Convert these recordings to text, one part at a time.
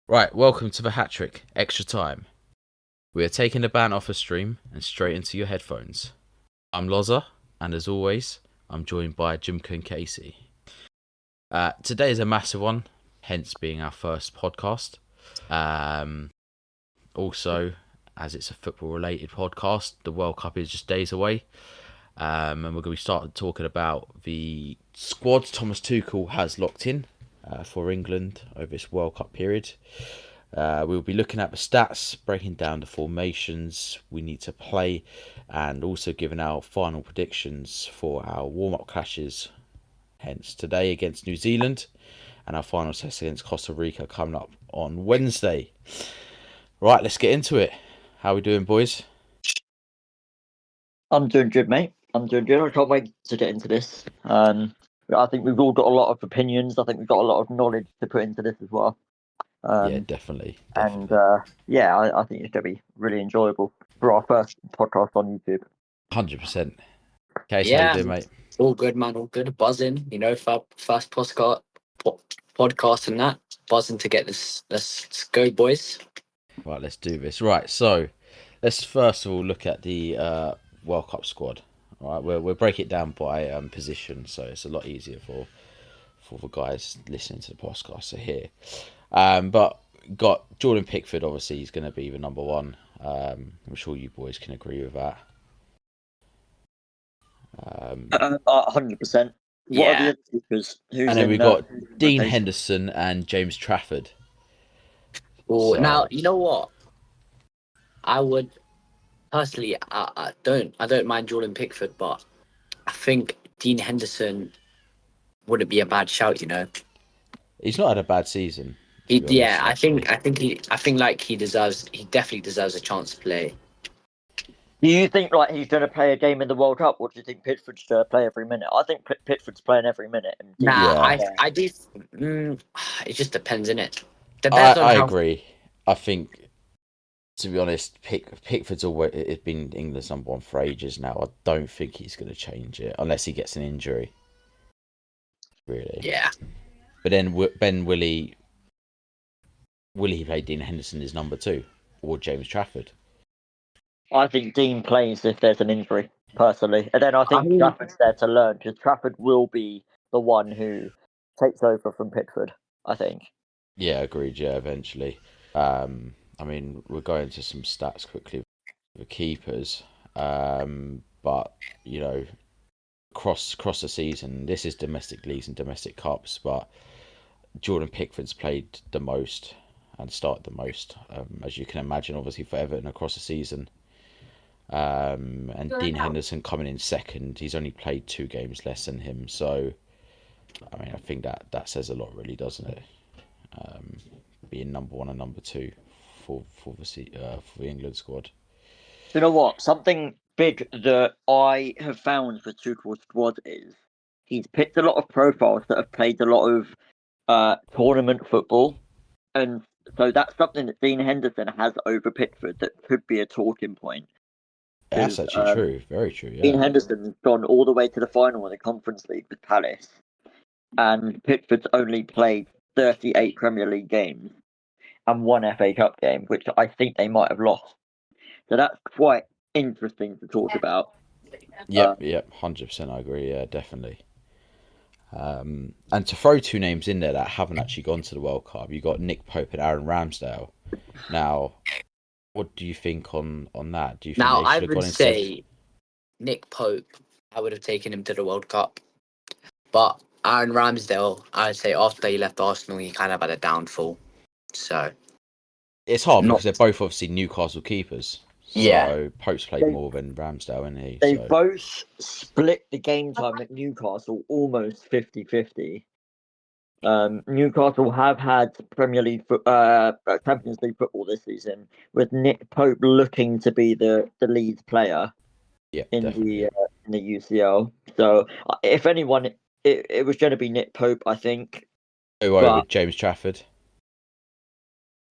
Right, welcome to TheHatTrick Extra Time. We are taking the ban off the stream and straight into your headphones. I'm Lozza, and as always, I'm joined by Jumka and Casey. Today is a massive one, hence being our first podcast. Also, as it's a football-related podcast, the World Cup is just days away. And we're going to be starting talking about the squad Thomas Tuchel has locked in for England over this World Cup period. We'll be looking at the stats, breaking down the formations we need to play, and also giving our final predictions for our warm-up clashes. Hence, today against New Zealand, and our final test against Costa Rica coming up on Wednesday. Right, let's get into it. How are we doing, boys? I'm doing good, mate. I'm doing good. I can't wait to get into this. I think we've all got a lot of opinions. I think we've got a lot of knowledge to put into this as well. Yeah, definitely. And I think it's going to be really enjoyable for our first podcast on YouTube. 100%. Case, how you doing, mate? All good, man. All good. Buzzing. First podcast and that. Buzzing to get this. Let's go, boys. Right, let's do this. Right, so let's first of all look at the World Cup squad. All right, we'll break it down by position, so it's a lot easier for the guys listening to the podcast to hear. But got Jordan Pickford. Obviously, he's going to be the number one. I'm sure you boys can agree with that. 100%. What are the other keepers? And then we've got Dean Henderson and James Trafford. Oh, now you know what? I would personally, I don't mind Jordan Pickford, but I think Dean Henderson wouldn't be a bad shout. You know, he's not had a bad season. I think he definitely deserves a chance to play. Do you think he's going to play a game in the World Cup, or do you think Pickford's going to play every minute? I think Pickford's playing every minute. I do. It just depends, innit? I agree. I think, to be honest, Pickford's always been England's number one for ages now. I don't think he's going to change it unless he gets an injury. Really. Yeah. But then will he play Dean Henderson as number two or James Trafford? I think Dean plays if there's an injury, personally. And then I think Trafford's there to learn, because Trafford will be the one who takes over from Pickford, I think. Yeah, agreed, yeah, eventually. I mean, we'll go into some stats quickly with the keepers. But, you know, across the season, this is domestic leagues and domestic cups, but Jordan Pickford's played the most and started the most, as you can imagine, obviously, for Everton across the season. And Dean Henderson coming in second. He's only played 2 games less than him, so I mean, I think that says a lot, really, doesn't it? Being number one and number two for the England squad. You know what? Something big that I have found for Tuchel's squad is he's picked a lot of profiles that have played a lot of tournament football, and so that's something that Dean Henderson has over Pickford that could be a talking point. That's actually true. Very true, yeah. Dean Henderson's gone all the way to the final in the Conference League with Palace, and Pickford's only played 38 Premier League games and 1 FA Cup game, which I think they might have lost. So that's quite interesting to talk about. Yep, 100%. I agree. Yeah, definitely. And to throw 2 names in there that haven't actually gone to the World Cup, you got Nick Pope and Aaron Ramsdale. Now, what do you think on that? Do you think I would say Nick Pope, I would have taken him to the World Cup, but Aaron Ramsdale, I'd say after he left Arsenal, he kind of had a downfall. So it's hard because they're both obviously Newcastle keepers. So yeah, Pope's played more than Ramsdale, hasn't he? They both split the game time at Newcastle almost 50-50. Newcastle have had Champions League football this season, with Nick Pope looking to be the lead player in the UCL. So if anyone, it was going to be Nick Pope, I think. Over James Trafford.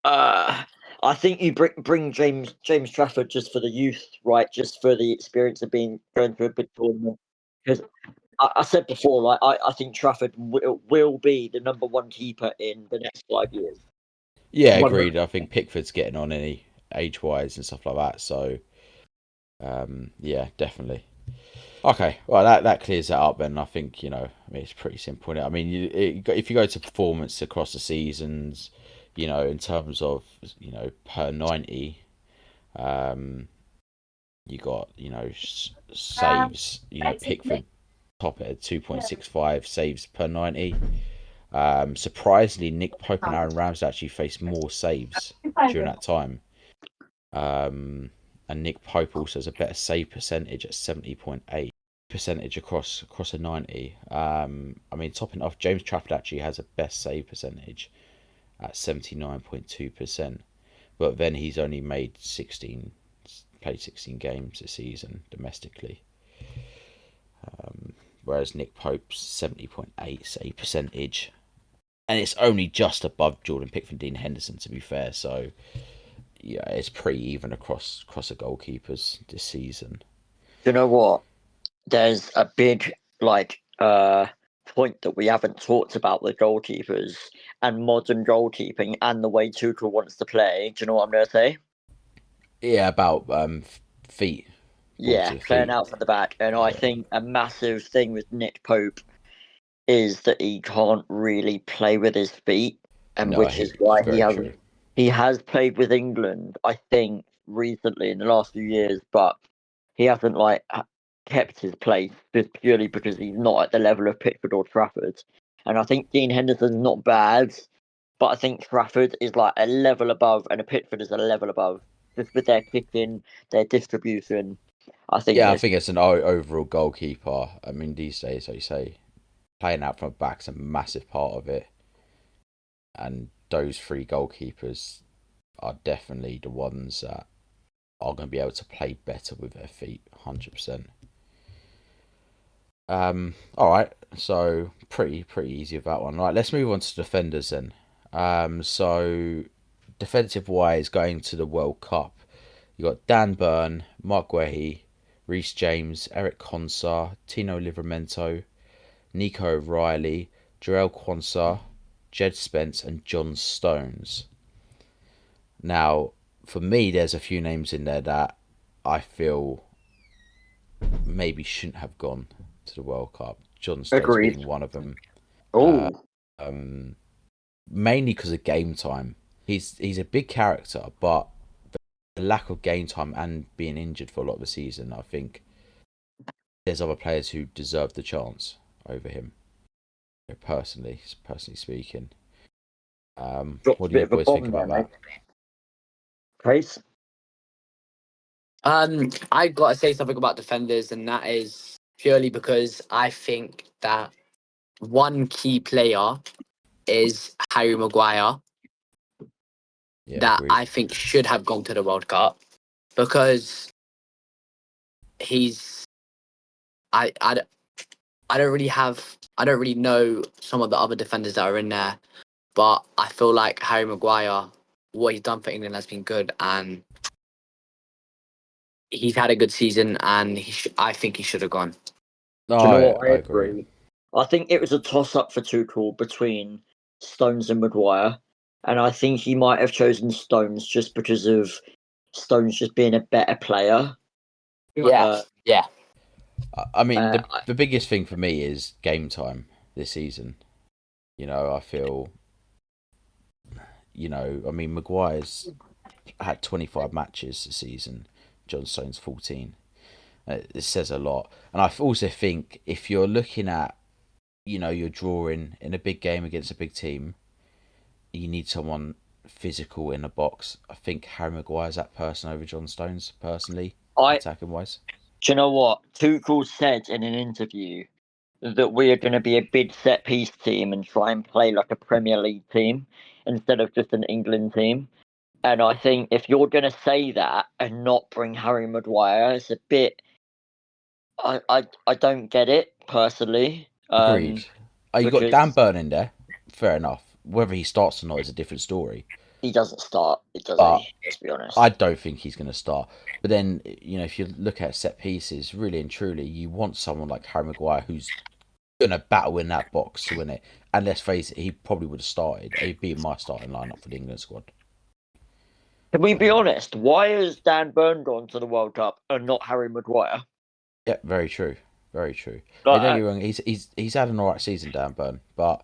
I think you bring James Trafford just for the youth, right? Just for the experience of going through a big tournament. Because I said before, I think Trafford will be the number one keeper in the next 5 years. Yeah, agreed. I think Pickford's getting on any age-wise and stuff like that. So, yeah, definitely. Okay, well that clears that up. Then I think it's pretty simple. I mean, if you go to performance across the seasons, in terms of per 90, you got saves. Pickford top at 2.65 saves per 90. Surprisingly, Nick Pope and Aaron Ramsey actually faced more saves during that time. And Nick Pope also has a better save percentage at 70.8 percentage across a 90. I mean, topping off, James Trafford actually has a best save percentage at 79.2%, but then he's only played 16 games this season domestically. Whereas Nick Pope's 70.8 save percentage, and it's only just above Jordan Pickford and Dean Henderson, to be fair. So yeah, it's pretty even across the goalkeepers this season. You know what? There's a big point that we haven't talked about with goalkeepers and modern goalkeeping and the way Tuchel wants to play. Do you know what I'm going to say? Yeah, about feet. Yeah, playing out from the back. And I think a massive thing with Nick Pope is that he can't really play with his feet, and which is why he has played with England, I think, recently in the last few years, but he hasn't kept his place just purely because he's not at the level of Pickford or Trafford. And I think Dean Henderson's not bad, but I think Trafford is like a level above, and a Pickford is a level above, just with their kicking, their distribution. I think it's an overall goalkeeper. I mean, these days, like you say, playing out from the back's a massive part of it, and those three goalkeepers are definitely the ones that are going to be able to play better with their feet, 100%. All right, so pretty easy with that one. Right, let's move on to defenders then. So defensive wise, going to the World Cup, you got Dan Burn, Mark Guehi, Reece James, Eric Konsa, Tino Livramento, Nico O'Reilly, Jarell Quansah, Jed Spence, and John Stones. Now, for me, there's a few names in there that I feel maybe shouldn't have gone to the World Cup. John Stones being one of them. Mainly because of game time. He's a big character, but the lack of game time and being injured for a lot of the season, I think there's other players who deserve the chance over him. Personally speaking. What do you boys think about that? Trace? I gotta say something about defenders, and that is purely because I think that one key player is Harry Maguire. Yeah, that agreed. I think should have gone to the World Cup, because he's I don't really know some of the other defenders that are in there, but I feel like Harry Maguire, what he's done for England has been good, and he's had a good season, and I think he should have gone. No, do you know what? I agree. I think it was a toss-up for Tuchel between Stones and Maguire, and I think he might have chosen Stones just because of Stones just being a better player. Yeah. I mean, the biggest thing for me is game time this season. I feel, I mean, Maguire's had 25 matches this season. John Stones 14. It says a lot. And I also think if you're looking at, you're drawing in a big game against a big team, you need someone physical in a box. I think Harry Maguire's that person over John Stones, personally, attacking wise. Do you know what? Tuchel said in an interview that we are going to be a big set piece team and try and play like a Premier League team instead of just an England team. And I think if you're going to say that and not bring Harry Maguire, it's a bit. I don't get it personally. Agreed. You got Dan Burn in there. Fair enough. Whether he starts or not is a different story. He doesn't start, does he? Let's be honest. I don't think he's going to start. But then, if you look at set pieces, really and truly, you want someone like Harry Maguire who's going to battle in that box to win it. And let's face it, he probably would have started. He'd be in my starting lineup for the England squad. Can we be honest? Why has Dan Burn gone to the World Cup and not Harry Maguire? Yeah, very true. Very true. Like, Don't get me wrong, he's had an alright season, Dan Burn, but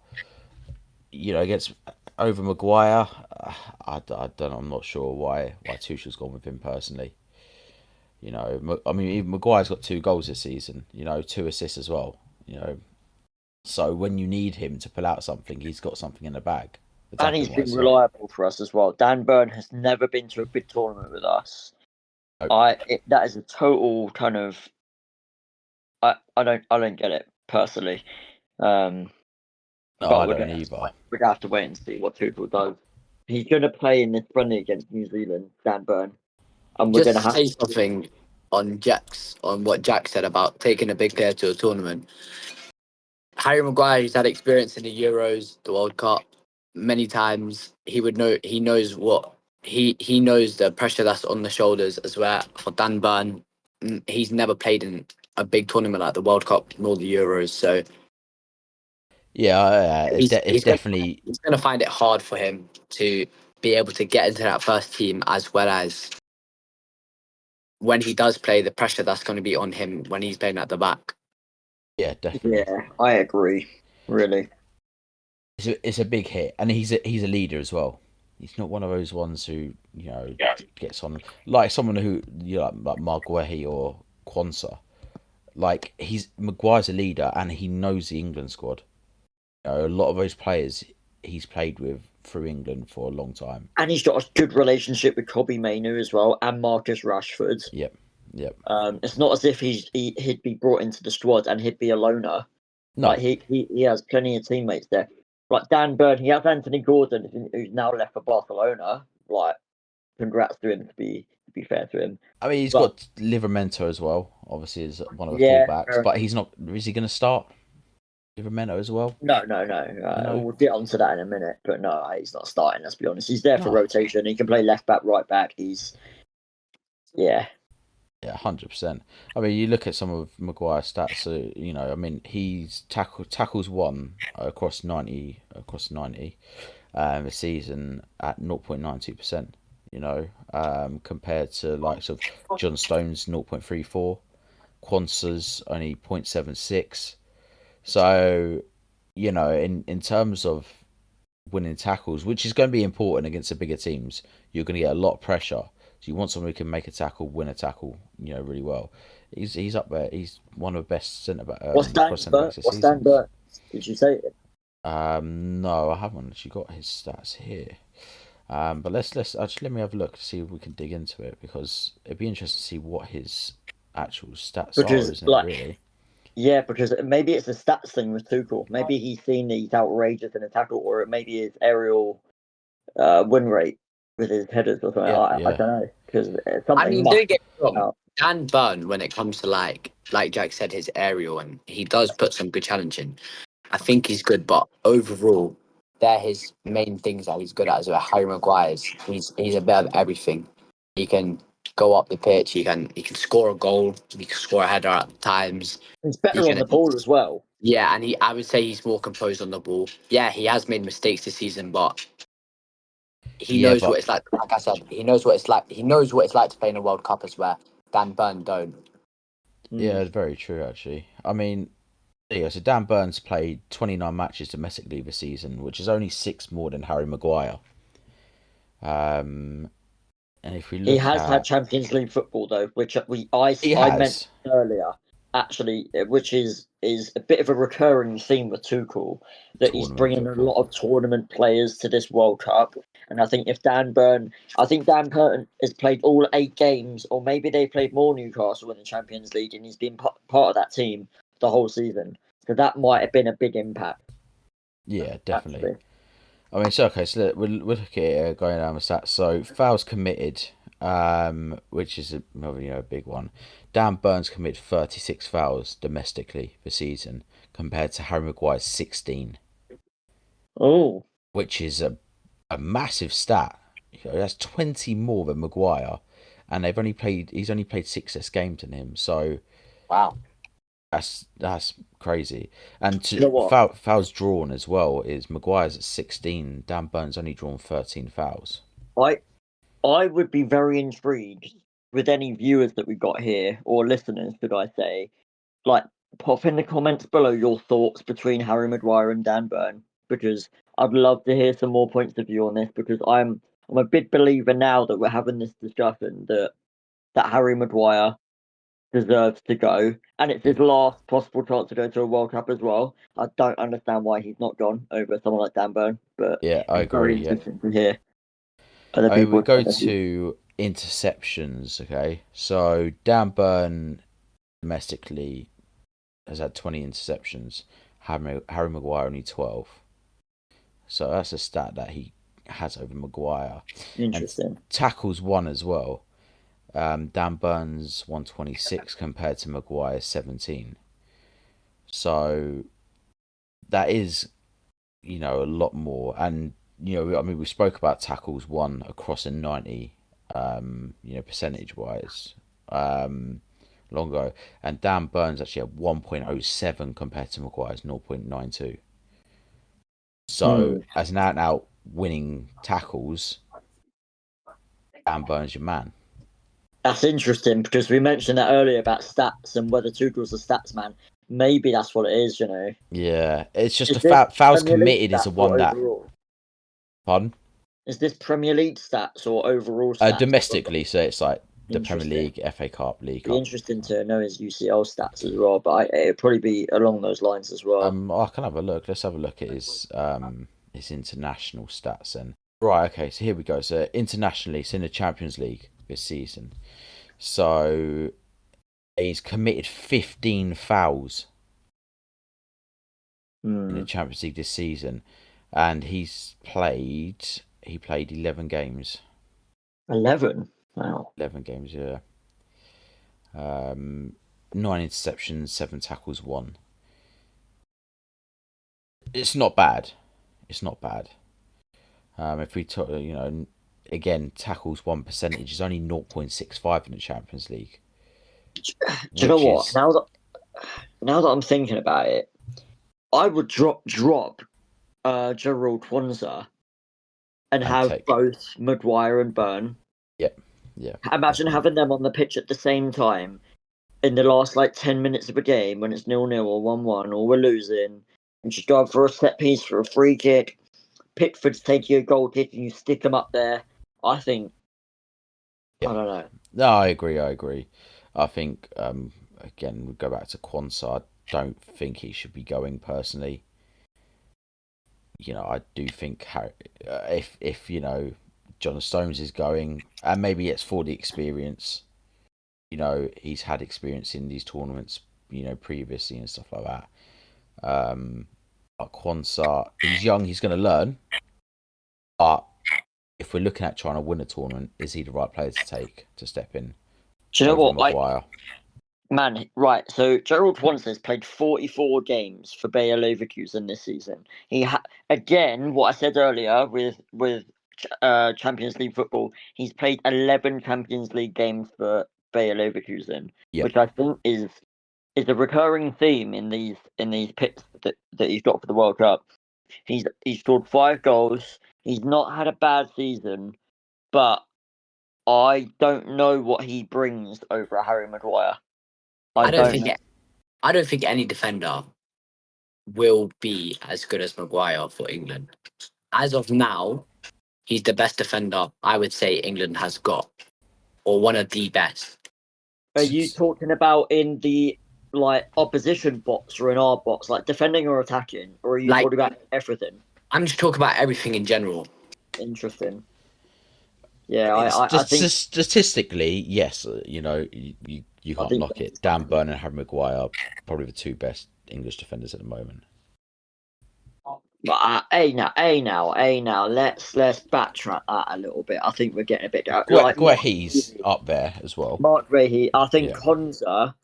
against over Maguire, I don't know. I'm not sure why Tuchel's gone with him personally. I mean, even Maguire's got 2 goals this season. 2 assists as well. So when you need him to pull out something, he's got something in the bag. And he's been reliable for us as well. Dan Burn has never been to a big tournament with us. That is a total kind of. I don't get it personally. No, I don't either. We'd have to wait and see what Tuchel does. He's going to play in this friendly against New Zealand, Dan Burn, and we're going to have to say something on what Jack said about taking a big player to a tournament. Harry Maguire, he's had experience in the Euros, the World Cup, many times. He would know. He knows what he knows the pressure that's on the shoulders as well. For Dan Burn, he's never played in a big tournament like the World Cup nor the Euros, so. Yeah, he's definitely. He's going to find it hard for him to be able to get into that first team, as well as when he does play, the pressure that's going to be on him when he's playing at the back. Yeah, definitely. Yeah, I agree. Really, it's a big hit, and he's a leader as well. He's not one of those ones who gets on like someone who like Marguehi or Quansah. Like Maguire's a leader, and he knows the England squad. A lot of those players he's played with through England for a long time. And he's got a good relationship with Kobbie Mainoo as well, and Marcus Rashford. Yep. It's not as if he'd be brought into the squad and he'd be a loner. No. Like he has plenty of teammates there. Like Dan Burn, he has Anthony Gordon, who's now left for Barcelona. Like, congrats to him, to be fair to him. I mean, he's got Livramento as well, obviously, as one of the fullbacks, but he's not. Is he going to start Livramento as well? No. We'll get onto that in a minute, but no, he's not starting. Let's be honest. He's there for rotation. He can play left back, right back. Yeah, 100%. I mean, you look at some of Maguire's stats. So I mean, he's tackles won across 90 a season at 0.92%. Compared to likes of John Stones 0.34, Quansah's only 0.76. So, in terms of winning tackles, which is going to be important against the bigger teams, you're going to get a lot of pressure. So you want someone who can make a tackle, win a tackle, really well. He's up there. He's one of the best centre backs. What's Dan Burn? Did you say it? No, I haven't actually got his stats here. But let's let me have a look to see if we can dig into it, because it'd be interesting to see what his actual stats are, isn't it, really? Yeah, because maybe it's a stats thing with Tuchel. Maybe he's seen that he's outrageous in a tackle, or it maybe his aerial win rate with his headers or something. I don't know, because something. I mean, don't get me wrong. Dan Burn, when it comes to like Jack said, his aerial, and he does put some good challenge in. I think he's good, but overall, they're his main things that he's good at. As well, Harry Maguire's, he's a bit of everything. He can go up the pitch. He can score a goal. He can score a header at times. He's better on the ball as well. Yeah, and I would say he's more composed on the ball. Yeah, he has made mistakes this season, but he knows what it's like. Like I said, he knows what it's like. He knows what it's like to play in a World Cup as well. Dan Burn don't. Yeah, it's very true, actually. I mean, so Dan Burn's played 29 matches domestically this season, which is only 6 more than Harry Maguire. And if we look, he has had Champions League football though, which I meant earlier, actually, which is a bit of a recurring theme with Tuchel, that he's bringing a lot of tournament players to this World Cup. And I think Dan Burn has played all 8 games, or maybe they played more Newcastle in the Champions League, and he's been part of that team the whole season. So that might have been a big impact. Yeah, definitely. Actually. I mean, so we'll look at it going down the stats. So fouls committed, which is a big one. Dan Burn's committed 36 fouls domestically this season, compared to Harry Maguire's 16. Oh, which is a massive stat. That's 20 more than Maguire, and he's only played 6 less games than him. So, wow. That's crazy. And You know what? fouls drawn as well is Maguire's at 16. Dan Burns only drawn 13 fouls. I would be very intrigued with any viewers that we got here, or listeners, should I say. Like, pop in the comments below your thoughts between Harry Maguire and Dan Burn, because I'd love to hear some more points of view on this, because I'm a big believer now that we're having this discussion that Harry Maguire deserves to go, and it's his last possible chance to go to a World Cup as well. I don't understand why he's not gone over someone like Dan Burn, but Yeah, I it's very agree. Yeah. interesting to hear other I mean, we people's go point of view. to interceptions, okay? So Dan Burn domestically has had 20 interceptions. Harry Maguire only 12. So that's a stat that he has over Maguire. And Interesting. tackles won as well. Dan Burns 126 compared to Maguire 17. So that is, a lot more. And, I mean, we spoke about tackles won across a 90, percentage wise, long ago. And Dan Burns actually had 1.07 compared to Maguire's 0.92. So as an out and out winning tackles, Dan Burns your man. That's interesting because we mentioned that earlier about stats and whether Tuchel's a stats man. Maybe that's what it is, Yeah, it's just Is the this fouls Premier League committed is the stats one or that. overall? Pardon? Is this Premier League stats or overall stats? Domestically, so it's like the Premier Interesting. League, FA Cup, League Be Cup. interesting to know his UCL stats as well, but it'd probably be along those lines as well. I can have a look. Let's have a look at his international stats then. Right, okay, so here we go. So internationally, it's in the Champions League this season. So he's committed 15 fouls in the Champions League this season, and he played 11 games. 11? Wow. 11 games, yeah. 9 interceptions, 7 tackles, 1. It's not bad. It's not bad. If we talk, again, tackles 1 percentage is only 0.65 in the Champions League. Do you know what? Now that I'm thinking about it, I would drop Gerald Kwanzaa and have both Maguire and Burn. Yep. Yeah. Imagine having them on the pitch at the same time in the last 10 minutes of a game when it's 0-0 or 1-1 or we're losing, and just go for a set piece for a free kick. Pickford's taking a goal kick and you stick them up there. I think. Yep. I don't know. No, I agree. I think again we go back to Kwanzaa. I don't think he should be going personally. I do think if John Stones is going, and maybe it's for the experience. He's had experience in these tournaments, previously and stuff like that. But Kwanzaa, he's young, he's going to learn. But if we're looking at trying to win a tournament, is he the right player to step in? Do you know what? Maguire? Right. So Gerald Kwanzaa played 44 games for Bayer Leverkusen this season. He again, what I said earlier with Champions League football, he's played 11 Champions League games for Bayer Leverkusen, which I think is a recurring theme in these picks that he's got for the World Cup. He's scored 5 goals. He's not had a bad season, but I don't know what he brings over a Harry Maguire. I don't think any defender will be as good as Maguire for England. As of now, he's the best defender I would say England has got, or one of the best. Are you talking about in the opposition box or in our box, defending or attacking, or are you talking about everything? I'm just talking about everything in general. Interesting. Yeah, I think statistically, yes, you can't knock it. Dan Burn and Harry Maguire are probably the 2 best English defenders at the moment. But now. Let's backtrack that a little bit. I think we're getting a bit. Guehi's up there as well. Mark Guehi. I think Konsa,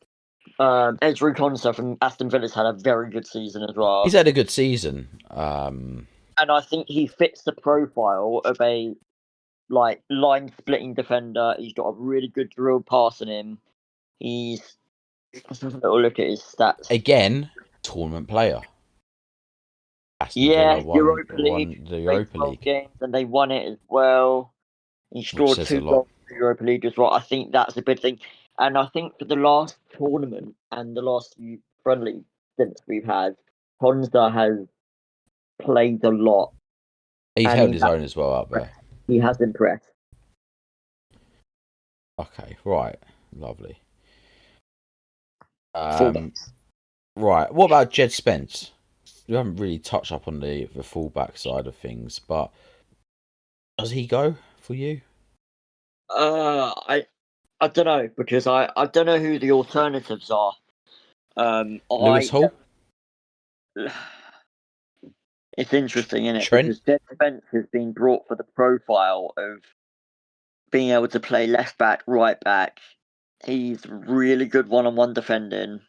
Ezri Konsa from Aston Villa's had a very good season as well. He's had a good season. And I think he fits the profile of a line splitting defender. He's got a really good drill pass in him. He's Let's have a little look at his stats. Again, tournament player. Aston Villa won the Europa League, games, and they won it as well. He which scored says a 2 lot. goals in the Europa League as well. I think that's a big thing. And I think for the last tournament and the last few friendly stints we've had, Honda has played a lot. He's and held his own as well up there. He has impressed. Okay, right, lovely. Fullbacks. Right, what about Jed Spence? We haven't really touched up on the fullback side of things, but does he go for you? I don't know, because I don't know who the alternatives are. Lewis Hall? It's interesting, isn't it? Trent? Because Jed Spence has been brought for the profile of being able to play left back, right back. He's really good one-on-one defending.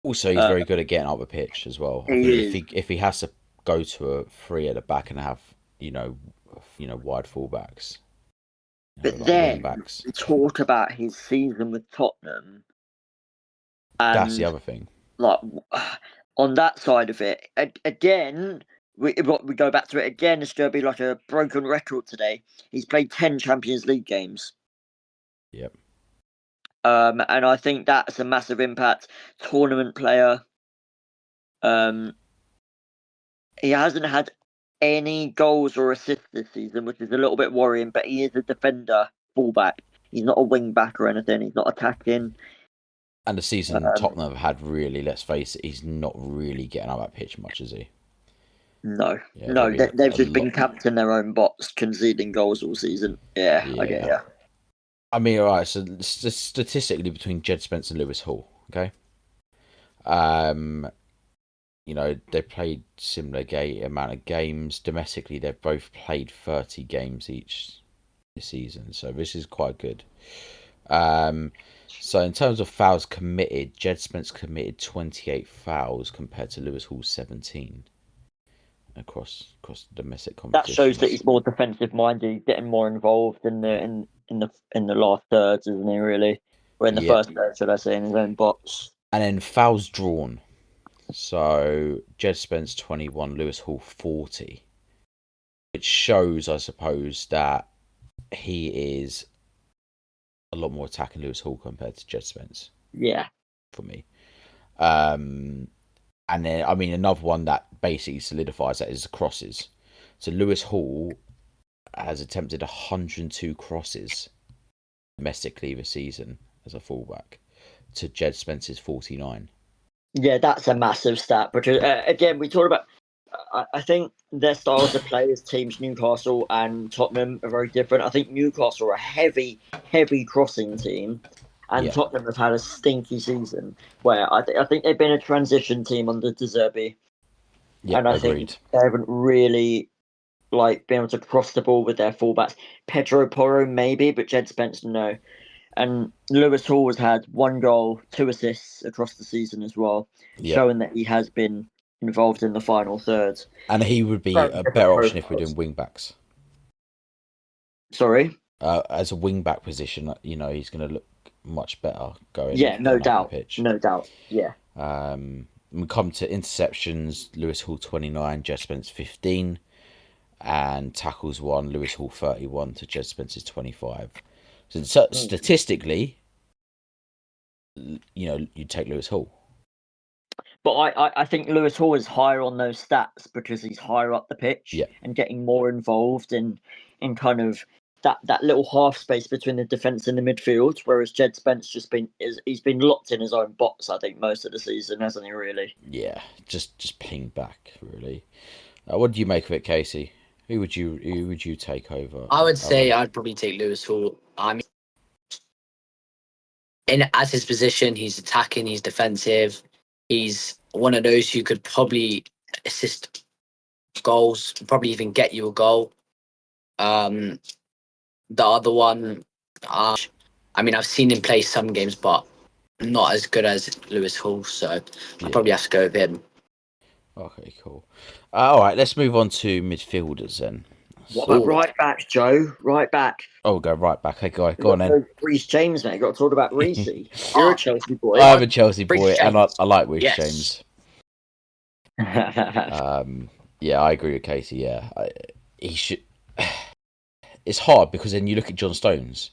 Also, he's very good at getting up the pitch as well. I think if he has to go to a 3 at the back and have wide fullbacks, but like then wing-backs. we talk about his season with Tottenham. And that's the other thing. Like on that side of it, again, we go back to it again. It's going to be like a broken record today. He's played 10 Champions League games. Yep. And I think that's a massive impact. Tournament player. He hasn't had any goals or assists this season, which is a little bit worrying. But he is a defender, fullback. He's not a wing back or anything. He's not attacking. And the season Tottenham have had, really, let's face it, he's not really getting up that pitch much, is he? No, they've just been camped in their own box, conceding goals all season. Yeah. I get you. I mean, all right. So statistically, between Jed Spence and Lewis Hall, okay, they played similar amount of games domestically. They've both played 30 games each this season, so this is quite good. So in terms of fouls committed, Jed Spence committed 28 fouls compared to Lewis Hall's 17 across domestic competitions. That shows that he's more defensive minded, getting more involved in the last thirds, isn't he? Really, or in the first third, should I say, in his own box. And then fouls drawn. So Jed Spence 21, Lewis Hall 40, which shows, I suppose, that he is a lot more attacking Lewis Hall compared to Jed Spence. Yeah, for me. And then, I mean, another one that basically solidifies that is the crosses. So Lewis Hall has attempted 102 crosses domestically this season as a fullback to Jed Spence's 49. Yeah, that's a massive stat. Because again, we talked about. I think their styles of play as teams, Newcastle and Tottenham, are very different. I think Newcastle are a heavy crossing team. And Tottenham have had a stinky season where I think they've been a transition team under De Zerbi. Yeah, and I think they haven't really been able to cross the ball with their fullbacks. Pedro Porro maybe, but Jed Spence no. And Lewis Hall has had 1 goal, 2 assists across the season as well, showing that he has been involved in the final third. And he would be a better option if we're doing wing backs. Sorry? As a wing back position, he's going to look much better going. Yeah, no doubt. Pitch. No doubt. Yeah. We come to interceptions. Lewis Hall 29, Jed Spence 15, and tackles 1. Lewis Hall 31 to Jed Spence's 25. So statistically, you take Lewis Hall. But I think Lewis Hall is higher on those stats because he's higher up the pitch and getting more involved in kind of that little half space between the defence and the midfield, whereas Jed Spence he's been locked in his own box, I think, most of the season, hasn't he, really? Yeah, just ping back, really. What do you make of it, Casey? Who would you take over? I would say I'd probably take Lewis Hall. I mean, as his position, he's attacking, he's defensive. He's one of those who could probably assist goals, probably even get you a goal. The other one, I mean, I've seen him play some games, but not as good as Lewis Hall, so I'll probably have to go with him. Okay, cool. All right, let's move on to midfielders then. What about right back, Joe? Right back. Oh, go right back. Hey, go on then. Reece James, mate. Got to talk about Reece. You're a Chelsea boy. I'm a Chelsea boy, and I like Reece James. Yeah, I agree with Casey. Yeah, he should. It's hard because then you look at John Stones'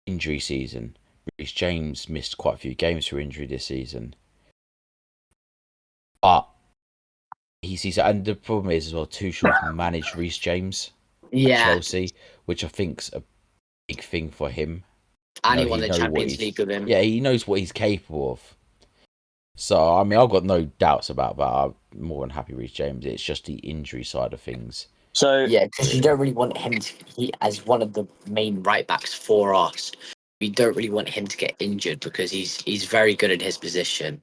injury season. Reece James missed quite a few games for injury this season, but he sees, and the problem is as well, Tuchel's managed Reece James at Chelsea, which I think's a big thing for him. And he won the Champions League with him. Yeah, he knows what he's capable of. So, I mean, I've got no doubts about that. I'm more than happy Reece James. It's just the injury side of things. So yeah, because you don't really want him to, as one of the main right backs for us, we don't really want him to get injured because he's very good at his position.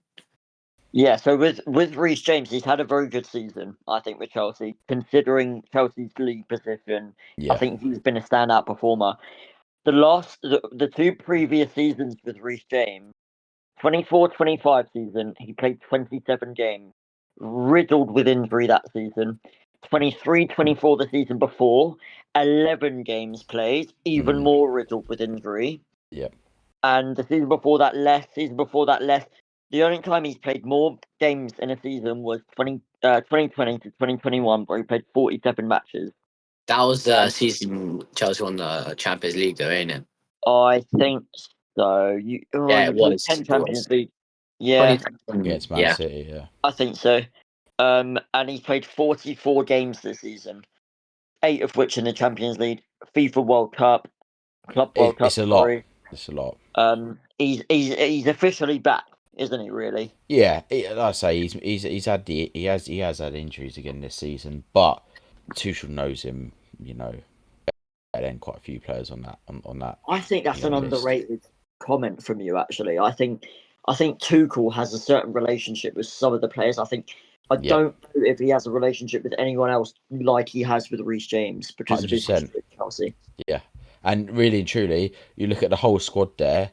Yeah, so with Reece James, he's had a very good season, I think, with Chelsea. Considering Chelsea's league position, I think he's been a standout performer. The two previous seasons with Reece James, 24-25 season, he played 27 games, riddled with injury that season. 23-24 the season before, 11 games played, even more riddled with injury. Yep. And the season before that, less. The only time he's played more games in a season was 2020 to 2021, where he played 47 matches. That was the season Chelsea won the Champions League, though, ain't it? I think so. It was 10 Champions League. Yeah. Against Man City, yeah. I think so. And he played 44 games this season, 8 of which in the Champions League, FIFA World Cup, Club World Cup. It's a lot. It's a lot. He's officially back, isn't he? Really? Yeah, like I say, he has had injuries again this season, but Tuchel knows him, better than quite a few players on that. I think that's an underrated comment from you. Actually, I think Tuchel has a certain relationship with some of the players. I don't know if he has a relationship with anyone else like he has with Reece James because 100%. Of his history at Chelsea. Yeah, and really and truly, you look at the whole squad there.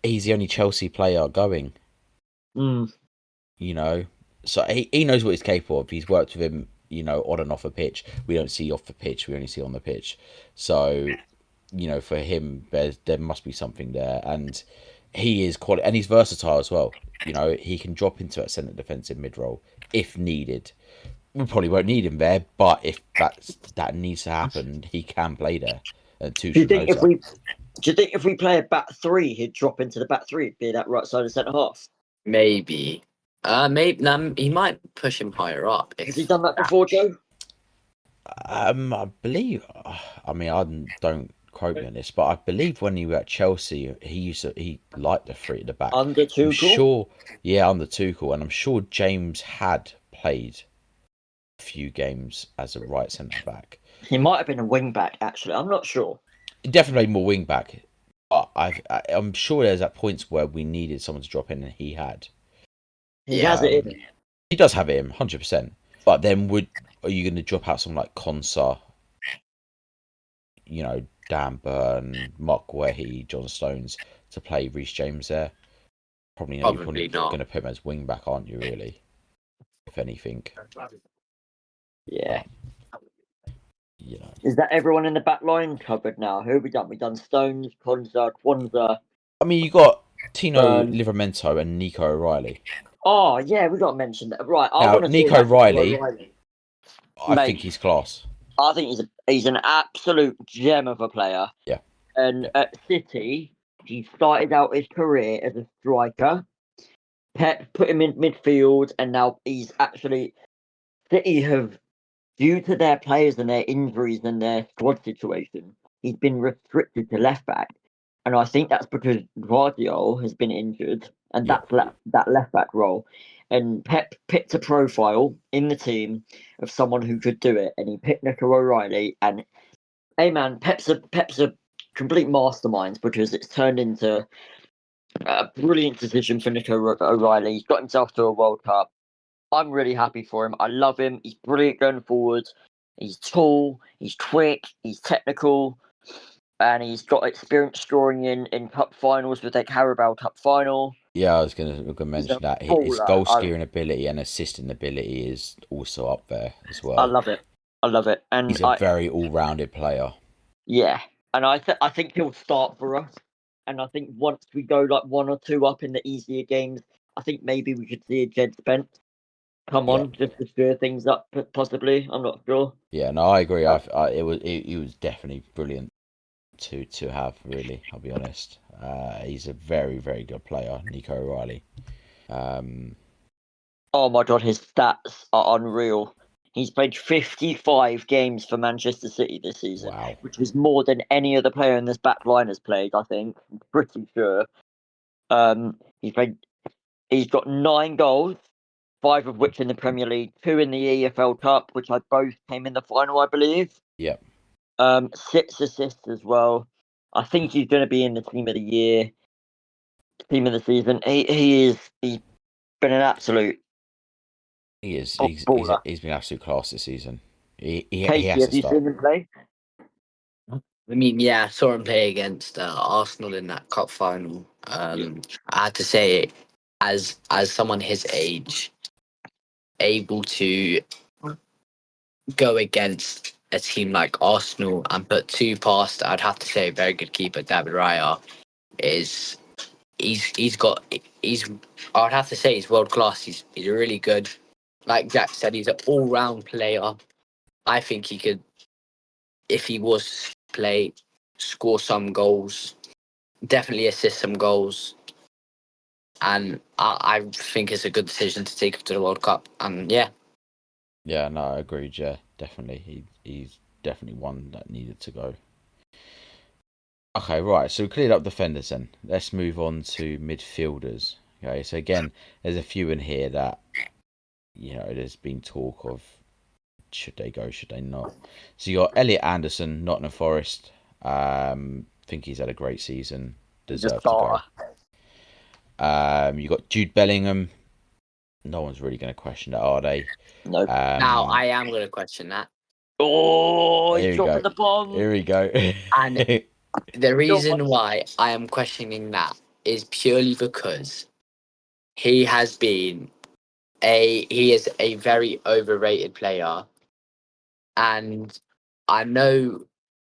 He's the only Chelsea player going. So he knows what he's capable of. He's worked with him, on and off the pitch. We don't see off the pitch. We only see on the pitch. So, for him, there must be something there, and he is quality, and he's versatile as well. He can drop into that centre defensive mid role if needed. We probably won't need him there, but if that needs to happen, he can play there. And Do you think if we play a back three, he'd drop into the back three, be that right side of centre half? Maybe. He might push him higher up. Has he done that before, Joe? I believe. I mean, I don't quote me on this, but I believe when he was at Chelsea, he liked the three at the back. Under Tuchel? Under Tuchel, and I'm sure James had played a few games as a right centre back. He might have been a wing back, actually. I'm not sure. He definitely played more wing back. But I'm sure there's at points where we needed someone to drop in, and he had. He has it in. He does have it in, 100%. But then are you going to drop out someone like Konsa, Dan Burn, Mark Wehi, John Stones to play Reece James there? Probably not. You're probably not going to put him as wing back, aren't you, really? If anything. Yeah. Is that everyone in the back line covered now? Who have we done? We've done Stones, Konsa, Kwanzaa. I mean, you got Tino Livramento and Nico O'Reilly. Oh, yeah, we got to mention that. Right. Now, Nico O'Reilly, I think he's class. I think he's an absolute gem of a player. Yeah. And at City, he started out his career as a striker. Pep put him in midfield, and now he's actually... City have, due to their players and their injuries and their squad situation, he's been restricted to left back. And I think that's because Guardiola has been injured, and that's that left back role. And Pep picked a profile in the team of someone who could do it, and he picked Nico O'Reilly. And hey, man, Pep's a complete mastermind because it's turned into a brilliant decision for Nico O'Reilly. He's got himself to a World Cup. I'm really happy for him. I love him. He's brilliant going forward. He's tall. He's quick. He's technical. And he's got experience scoring in cup finals with their Carabao Cup final. Yeah, I was going to mention that. His goal scoring ability and assisting ability is also up there as well. I love it. I love it, and He's a very all-rounded player. Yeah, and I think he'll start for us. And I think once we go like 1 or 2 up in the easier games, I think maybe we could see a Jed Spence come on just to stir things up, possibly. I'm not sure. Yeah, no, I agree. It was definitely brilliant to have. Really, I'll be honest. He's a very very good player, Nico O'Reilly. Oh my god, his stats are unreal. He's played 55 games for Manchester City this season, Wow. which is more than any other player in this back line has played. I think, I'm pretty sure. He's got 9 goals, 5 of which in the Premier League, 2 in the EFL Cup, which I both came in the final, I believe. Yep. 6 assists as well. I think he's going to be in the team of the year, team of the season. He's been an absolute. He is. Baller. He's been absolute class this season. He Casey, has have to you start. seen him play? I mean, yeah, I saw him play against Arsenal in that cup final. I had to say, as someone his age, able to go against a team like Arsenal and put 2 past, I'd have to say, a very good keeper, David Raya, is I'd have to say he's world class. He's really good. Like Jack said, he's an all round player. I think he could, if he was to play, score some goals, definitely assist some goals. And I think it's a good decision to take him to the World Cup. And yeah. Yeah, no, I agree, yeah, definitely. He's definitely one that needed to go. Okay, right, so we cleared up defenders then. Let's move on to midfielders. Okay, so again, there's a few in here that, there's been talk of should they go, should they not. So you got Elliot Anderson, Nottingham Forest. Think he's had a great season. Deserves to go. You got Jude Bellingham. No one's really going to question that, are they? No. Now I am going to question that. Oh, he's dropping the bomb. Here we go. And the reason why I am questioning that is purely because he is a very overrated player. And I know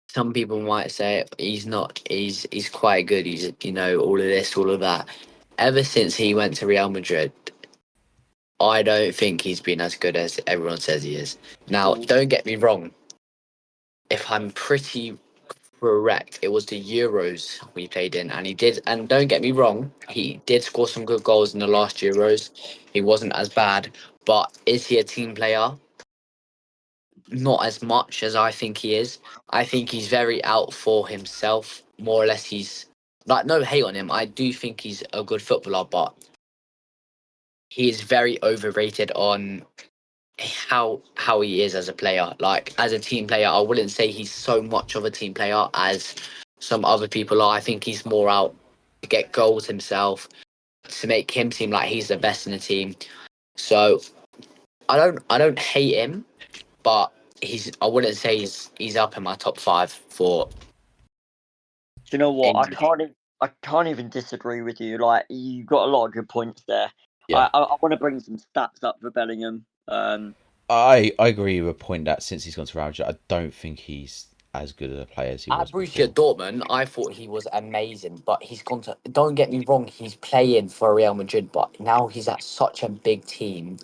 some people might say he's not. He's quite good. He's all of this, all of that. Ever since he went to Real Madrid, I don't think he's been as good as everyone says he is. Now, don't get me wrong. If I'm pretty correct, it was the Euros we played in, and he did. And don't get me wrong, he did score some good goals in the last Euros. He wasn't as bad, but is he a team player? Not as much as I think he is. I think he's very out for himself, more or less. He's like, no hate on him. I do think he's a good footballer, but he is very overrated on how he is as a player. Like as a team player, I wouldn't say he's so much of a team player as some other people are. I think he's more out to get goals himself, to make him seem like he's the best in the team. So I don't hate him, but I wouldn't say he's up in my top 5 for. Do you know what? I can't even disagree with you. Like you got a lot of good points there. Yeah. I want to bring some stats up for Bellingham. I agree with a point that since he's gone to Real Madrid, I don't think he's as good as a player as he was At Borussia Dortmund, I thought he was amazing, but he's gone to. Don't get me wrong, he's playing for Real Madrid, but now he's at such a big team.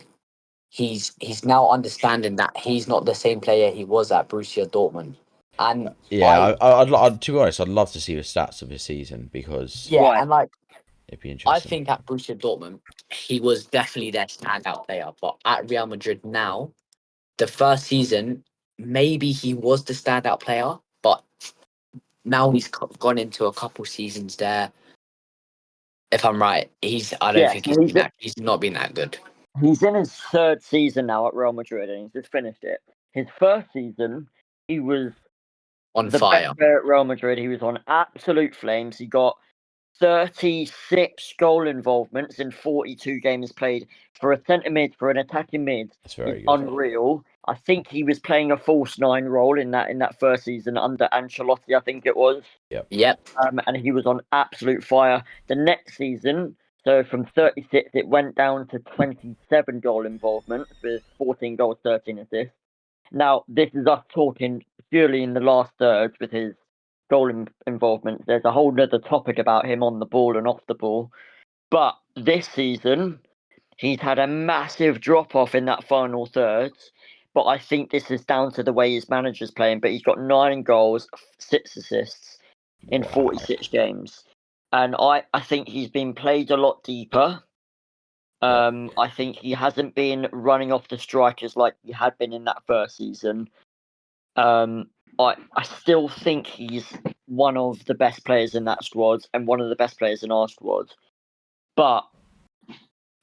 He's now understanding that he's not the same player he was at Borussia Dortmund. And yeah, I'd to be honest, I'd love to see the stats of his season because and like it'd be interesting. I think at Borussia Dortmund, he was definitely their standout player, but at Real Madrid now, the first season, maybe he was the standout player, but now he's gone into a couple seasons there. If I'm right, I don't think he's not been that good. He's in his 3rd season now at Real Madrid, and he's just finished it. His first season, he was on fire. Best player at Real Madrid. He was on absolute flames. He got 36 goal involvements in 42 games played. For a centre mid, for an attacking mid, that's very good. Unreal. I think he was playing a false 9 role in that first season under Ancelotti, I think it was. Yep. And he was on absolute fire. The next season, so from 36, it went down to 27 goal involvements with 14 goals, 13 assists. Now, this is us talking purely in the last third with his goal involvement. There's a whole other topic about him on the ball and off the ball. But this season, he's had a massive drop off in that final third. But I think this is down to the way his manager's playing. But he's got 9 goals, 6 assists in 46 games. And I think he's been played a lot deeper. I think he hasn't been running off the strikers like he had been in that first season. I still think he's one of the best players in that squad and one of the best players in our squad. But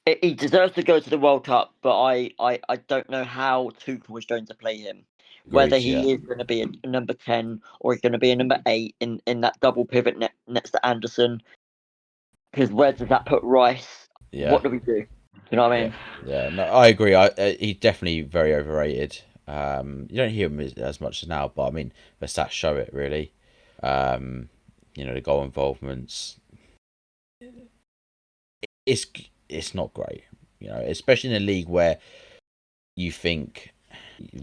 he deserves to go to the World Cup, but I don't know how Tuchel is going to play him. Whether he is going to be a number 10 or he's going to be a number 8 in that double pivot next to Anderson. Because where does that put Rice? Yeah. What do we do? You know what I mean? Yeah, no, I agree. He's definitely very overrated. You don't hear him as much as now, but I mean, the stats show it really. The goal involvements. It's not great, especially in a league where you think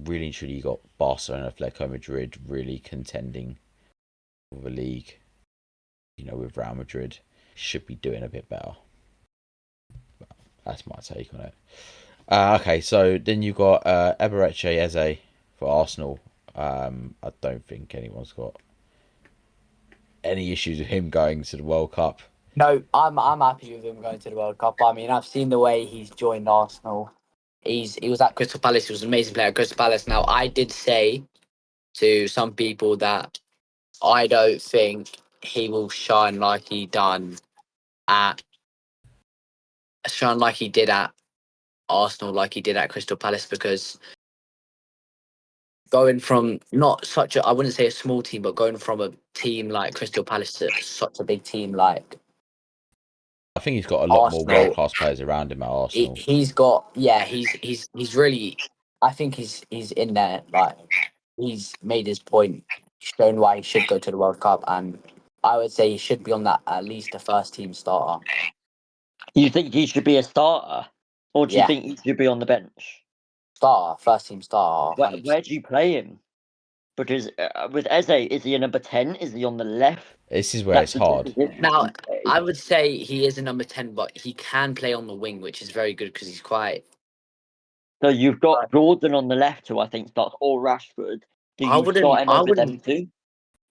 really and truly you got Barcelona, Atletico Madrid really contending for the league. With Real Madrid, should be doing a bit better. That's my take on it. Okay, so then you've got Eberechi Eze for Arsenal. I don't think anyone's got any issues with him going to the World Cup. No, I'm happy with him going to the World Cup. I mean, I've seen the way he's joined Arsenal. He was at Crystal Palace. He was an amazing player at Crystal Palace. Now, I did say to some people that I don't think he will shine like he did at Arsenal, like he did at Crystal Palace, because going from not such a, I wouldn't say a small team, but going from a team like Crystal Palace to such a big team like, I think he's got a lot more Arsenal, world-class players around him at Arsenal. He's really, I think he's in there. Like, he's made his point, shown why he should go to the World Cup, and I would say he should be on that, at least a first team starter. You think he should be a starter, or do you think he should be on the bench? First team starter. Where do you play him? Because with Eze, is he a number 10? Is he on the left? This is where it's hard. Now, I would say he is a number 10, but he can play on the wing, which is very good because he's quite. So you've got Jordan on the left, who I think starts, or Rashford. Do you start him over them too?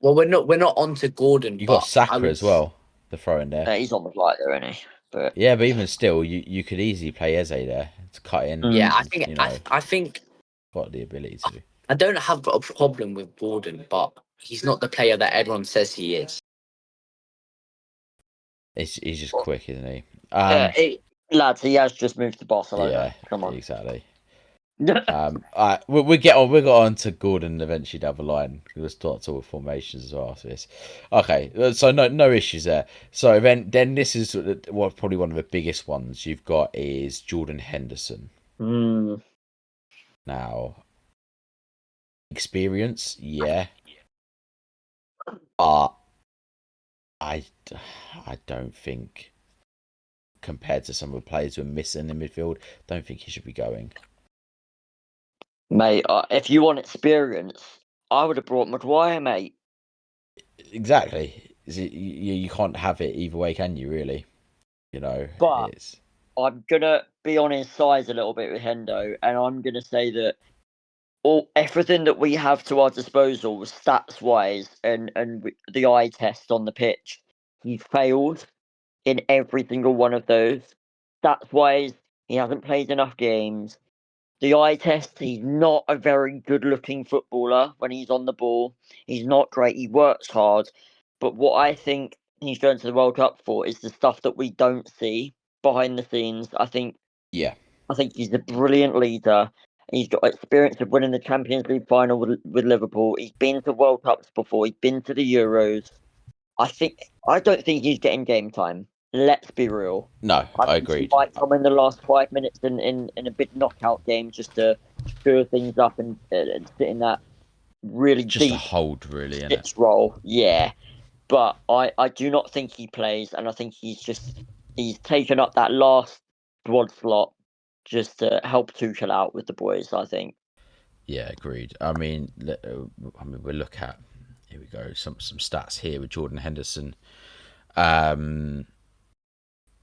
Well, we're not on to Gordon. You got Saka as well, the throw in there. He's on the right there, isn't he? But but even still, you could easily play Eze there to cut in. Yeah, I think got the ability to. I don't have a problem with Gordon, but he's not the player that everyone says he is. He's just quick, isn't he? Lads, he has just moved to Barcelona. Yeah, come on. Exactly. We'll get on to Gordon eventually down the line. We'll start talking formations as well after this. Okay, so no issues there. So then this is what probably one of the biggest ones you've got is Jordan Henderson. Now, experience, yeah, but I don't think, compared to some of the players who are missing in midfield, don't think he should be going. Mate, if you want experience, I would have brought Maguire, mate. Exactly. You can't have it either way, can you, really? But I'm going to be on his side a little bit with Hendo, and I'm going to say that everything that we have to our disposal, stats-wise, and the eye test on the pitch, he failed in every single one of those. Stats-wise, he hasn't played enough games. The eye test, he's not a very good-looking footballer when he's on the ball. He's not great. He works hard. But what I think he's going to the World Cup for is the stuff that we don't see behind the scenes. I think he's a brilliant leader. He's got experience of winning the Champions League final with Liverpool. He's been to World Cups before. He's been to the Euros. I don't think he's getting game time. Let's be real. No, I agree. He might come in the last 5 minutes in a big knockout game just to stir things up and sit in that really just deep a hold, really, in it role. Yeah, but I do not think he plays, and I think he's taken up that last squad slot just to help Tuchel out with the boys, I think. Yeah, agreed. I mean, we'll look at, here we go, some stats here with Jordan Henderson. Yeah,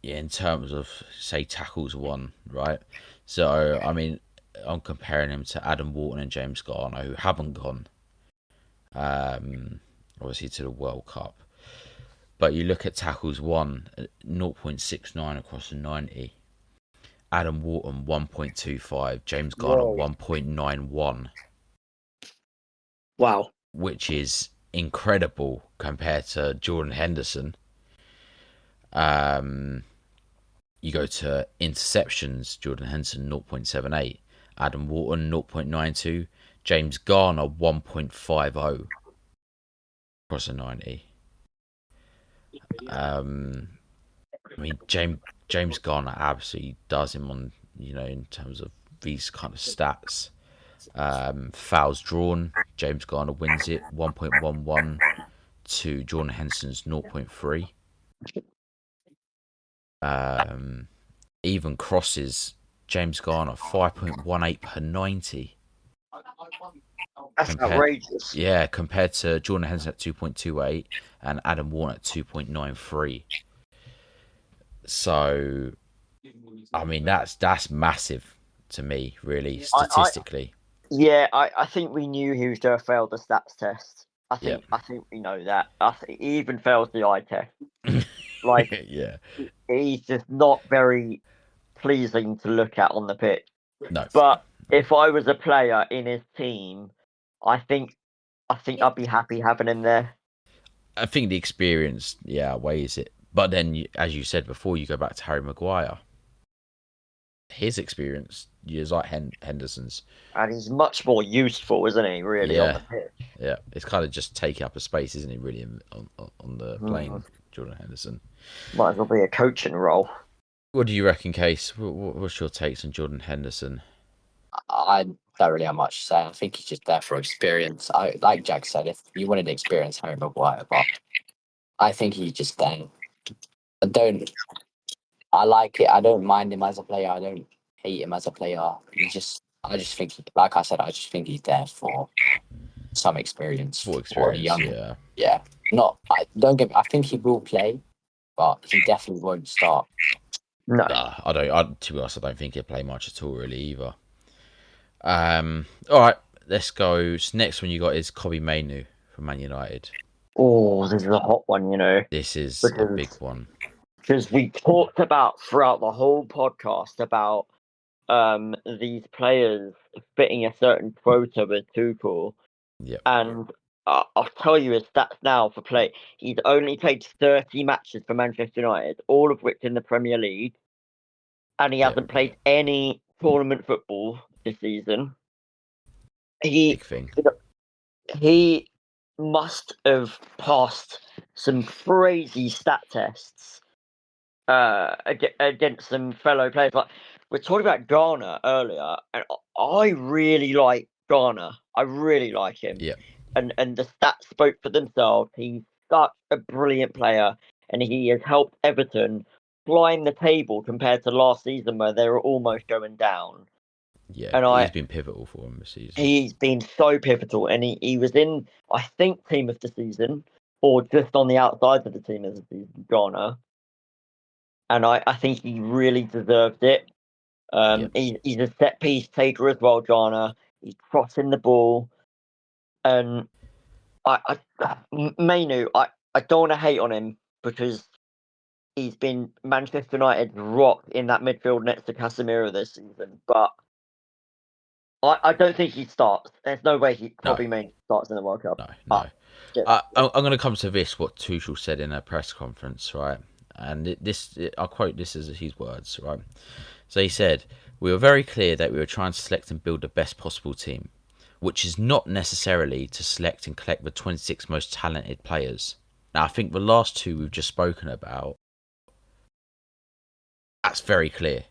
in terms of, say, tackles won, right? So, I mean, I'm comparing him to Adam Wharton and James Garner, who haven't gone, obviously, to the World Cup. But you look at tackles won, 0.69 across the 90. Adam Wharton, 1.25. James Garner, Whoa. 1.91. Wow. Which is incredible compared to Jordan Henderson. You go to interceptions, Jordan Henderson 0.78, Adam Wharton 0.92, James Garner 1.50 across a 90. I mean, James Garner absolutely does him on, in terms of these kind of stats. Fouls drawn, James Garner wins it 1.11 to Jordan Henderson's 0.3. Even crosses, James Garner 5.18 per 90. That's outrageous. Yeah, compared to Jordan Henderson at 2.28 and Adam Warren at 2.93. So, I mean, that's massive to me, really, statistically. I think we knew he was going to fail the stats test. I think we know that. I think he even fails the eye test. Like, yeah, he's just not very pleasing to look at on the pitch. no. But if I was a player in his team, I think I'd be happy having him there. I think the experience, weighs it. But then, as you said before, you go back to Harry Maguire. His experience is like Henderson's. And he's much more useful, isn't he, really, on the pitch? Yeah, it's kind of just taking up a space, isn't it, really, on the plane, Jordan Henderson? Might as well be a coaching role. What do you reckon, Case? What's your takes on Jordan Henderson? I don't really have much to say. I think he's just there for experience. Like Jack said, if you wanted to experience Harry Maguire, but I think he's just there. I like it. I don't mind him as a player. I don't hate him as a player. I just think, like I said, I just think he's there for some experience. For experience, yeah. I think he will play, but he definitely won't start. No, I don't. To be honest, I don't think he'll play much at all, really, either. All right, let's go. So next one you got is Kobbie Mainoo from Man United. Oh, this is a hot one, This is a big one. Because we talked about throughout the whole podcast about these players fitting a certain quota with Tuchel. Yep. And I'll tell you his stats now for play. He's only played 30 matches for Manchester United, all of which in the Premier League. And he hasn't played any tournament football this season. Big thing. He must have passed some crazy stat tests against some fellow players. Like, we're talking about Garner earlier, and I really like Garner. I really like him. Yeah. And the stats spoke for themselves. He's such a brilliant player, and he has helped Everton climb the table compared to last season where they were almost going down. Yeah, and he's been pivotal for him this season. He's been so pivotal, and he was in, I think, team of the season, or just on the outside of the team of the season, Garner. And I think he really deserved it. He's a set piece taker as well, Garner. He's crossing the ball, and Mainoo, I don't want to hate on him because he's been Manchester United's rock in that midfield next to Casemiro this season, but I don't think he starts. There's no way Kobbie Mainoo starts in the World Cup. No. I'm going to come to this, what Tuchel said in a press conference, right? And I'll quote this as his words, right? So he said, "We were very clear that we were trying to select and build the best possible team, which is not necessarily to select and collect the 26 most talented players." Now, I think the last two we've just spoken about, that's very clear.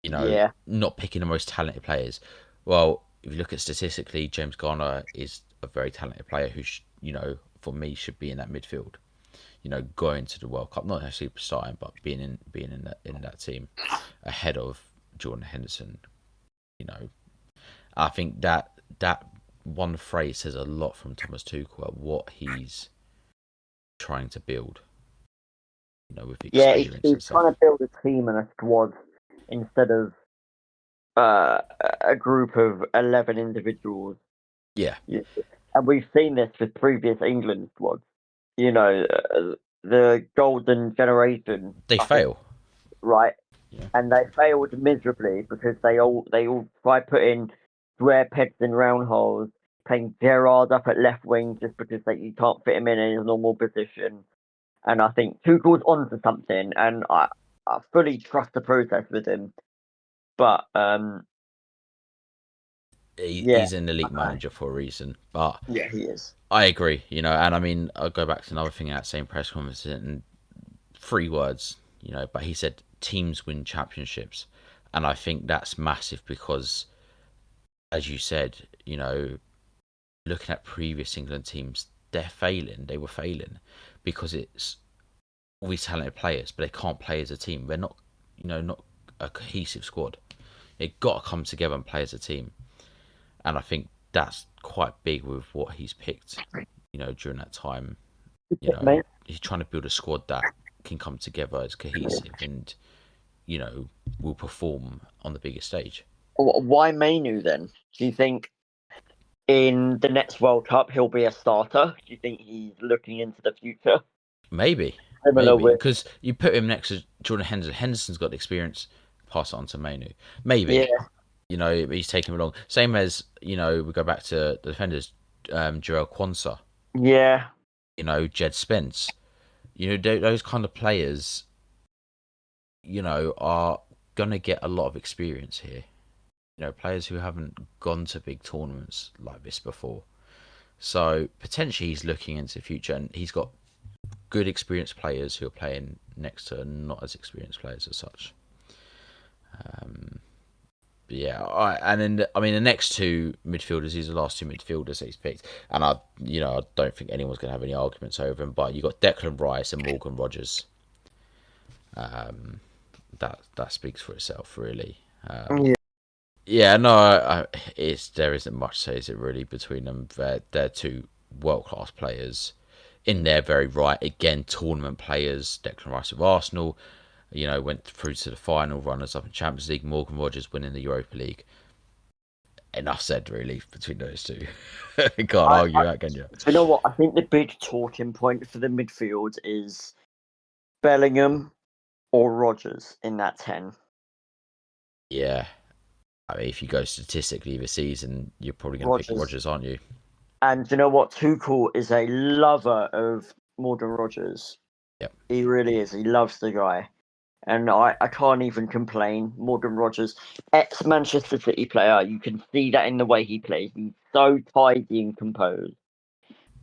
Not picking the most talented players. Well, if you look at statistically, James Garner is a very talented player who, for me, should be in that midfield. Going to the World Cup, not necessarily starting, but being in that team ahead of Jordan Henderson. I think that one phrase says a lot from Thomas Tuchel about what he's trying to build. With Yeah, experience he's and stuff. trying to build a team and a squad instead of a group of 11 individuals. Yeah. And we've seen this with previous England squads. The golden generation. They fail. Right. Yeah. And they failed miserably because they all tried putting square pegs in round holes, playing Gerrard up at left wing just because you can't fit him in his normal position. And I think Tuchel's onto something, and I fully trust the process with him. But he's an elite manager for a reason. But yeah, he is. I agree, and I mean, I'll go back to another thing in that same press conference, and 3 words, but he said teams win championships. And I think that's massive because, as you said, looking at previous England teams, they're failing. They were failing because it's all these talented players, but they can't play as a team. They're not, not a cohesive squad. They've got to come together and play as a team. And I think that's quite big with what he's picked, during that time. He's trying to build a squad that can come together as cohesive and, will perform on the biggest stage. Why Mainu then? Do you think in the next World Cup he'll be a starter? Do you think he's looking into the future? Maybe. Because you put him next to Jordan Henderson. Henderson's got the experience. Pass it on to Mainu. Maybe. Yeah. He's taking him along. Same as, we go back to the defenders, Joel Quansah. Yeah. Jed Spence. Those kind of players, are going to get a lot of experience here. Players who haven't gone to big tournaments like this before. So potentially he's looking into the future, and he's got good experienced players who are playing next to not as experienced players as such. Yeah, and then the next 2 midfielders, these are the last 2 midfielders that he's picked, and I don't think anyone's going to have any arguments over him. But you got Declan Rice and Morgan Rogers. That speaks for itself, really. Yeah, no, there isn't much to say, is it really, between them? They're 2 world class players in their very right. Again, tournament players. Declan Rice with Arsenal, went through to the final, runners up in Champions League. Morgan Rogers winning the Europa League. Enough said, really, between those 2. You can't argue that, can you? You know what? I think the big talking point for the midfield is Bellingham or Rogers in that 10. Yeah. I mean, if you go statistically this season, you're probably going to pick Rogers, aren't you? And you know what? Tuchel is a lover of Morgan Rogers. Yep. He really is. He loves the guy. And I can't even complain. Morgan Rogers, ex-Manchester City player, you can see that in the way he plays. He's so tidy and composed.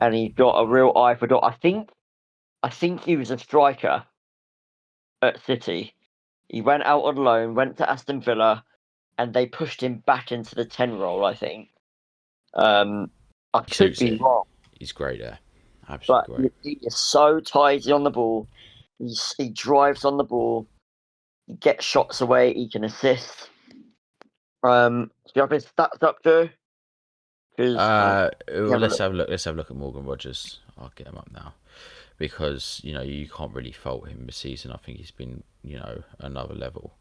And he's got a real eye for dot. I think he was a striker at City. He went out on loan, went to Aston Villa, and they pushed him back into the 10 role, I think. I could be wrong. He's great there. Absolutely great. He is so tidy on the ball. He drives on the ball. He gets shots away. He can assist. Do you have his stats up, Joe? Let's have a look. Let's have a look at Morgan Rogers. I'll get him up now, because you can't really fault him this season. I think he's been another level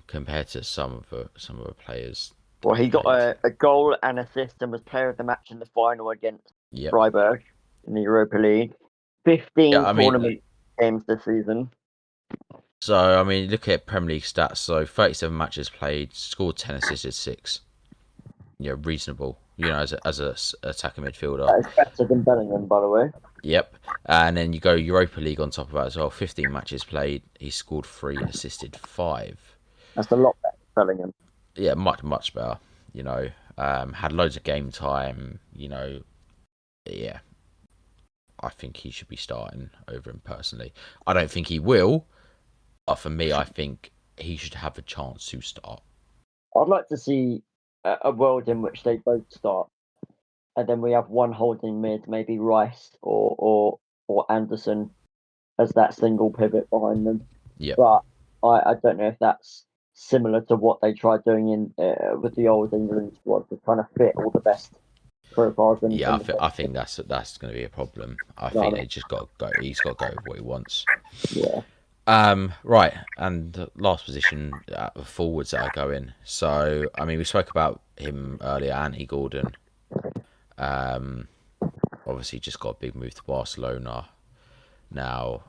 compared to some of the players. Well, he got a goal and assist and was player of the match in the final against Freiburg in the Europa League. 15 tournament games this season. So, look at Premier League stats. So, 37 matches played, scored 10, assisted 6. Reasonable, as a attacking midfielder. That is better than Bellingham, by the way. Yep. And then you go Europa League on top of that as well. 15 matches played, he scored 3, assisted 5. That's a lot better than Bellingham. Yeah, much better. Had loads of game time. Yeah. I think he should be starting over him personally. I don't think he will, but for me, I think he should have a chance to start. I'd like to see a world in which they both start, and then we have one holding mid, maybe Rice or Anderson as that single pivot behind them. Yeah. But I don't know if that's similar to what they tried doing in with the old England squad, to trying to fit all the best profiles. Yeah, I think that's going to be a problem. I think they just got to go. He's got to go with what he wants. Yeah. Right, and the last position, forwards that are going. So, I mean, we spoke about him earlier, Anthony Gordon. Obviously, just got a big move to Barcelona. Now,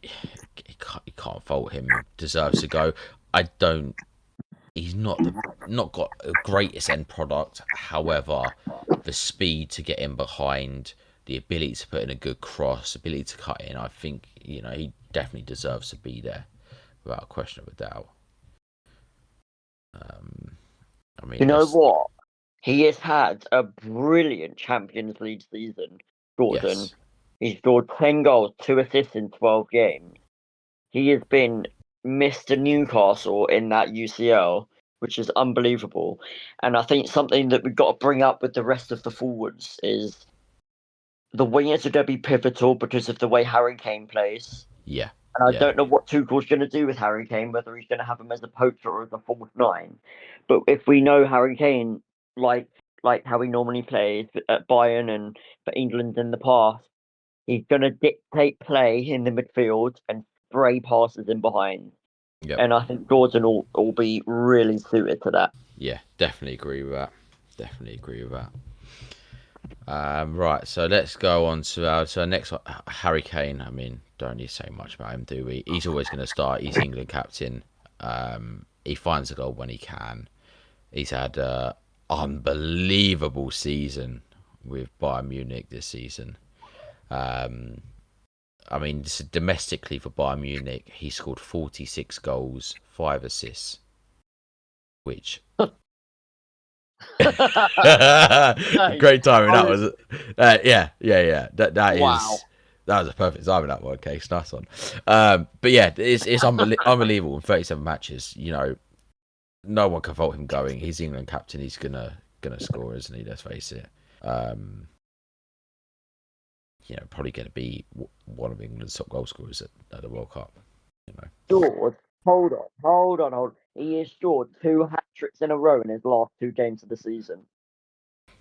you can't fault him. Deserves to go. I don't. He's not got the greatest end product. However, the speed to get in behind, the ability to put in a good cross, ability to cut in, I think he definitely deserves to be there, without a question of a doubt. I mean, you know what? He has had a brilliant Champions League season, Gordon. Yes. He scored 10 goals, 2 assists in 12 games. He has been Mr. Newcastle in that UCL, which is unbelievable. And I think something that we've got to bring up with the rest of the forwards is the wingers are going to be pivotal because of the way Harry Kane plays. Yeah. And I don't know what Tuchel's going to do with Harry Kane, whether he's going to have him as a poacher or as a false nine. But if we know Harry Kane, like how he normally plays at Bayern and for England in the past, he's going to dictate play in the midfield and spray passes in behind. Yep. And I think Gordon will be really suited to that. Yeah, definitely agree with that. Right, so let's go on to our next one, Harry Kane. I mean, don't need to say much about him, do we? He's always going to start. He's England captain. He finds a goal when he can. He's had an unbelievable season with Bayern Munich this season. I mean, domestically for Bayern Munich, he scored 46 goals, 5 assists, which... Great timing that was. Yeah. That wow. That was a perfect timing, that one. Case, nice one. But yeah, it's unbelievable in 37 matches. No one can fault him going. He's England captain. He's gonna score, isn't he? Let's face it. Probably gonna be one of England's top goal scorers at the World Cup. George, hold on. He has scored 2 hat-tricks in a row in his last 2 games of the season.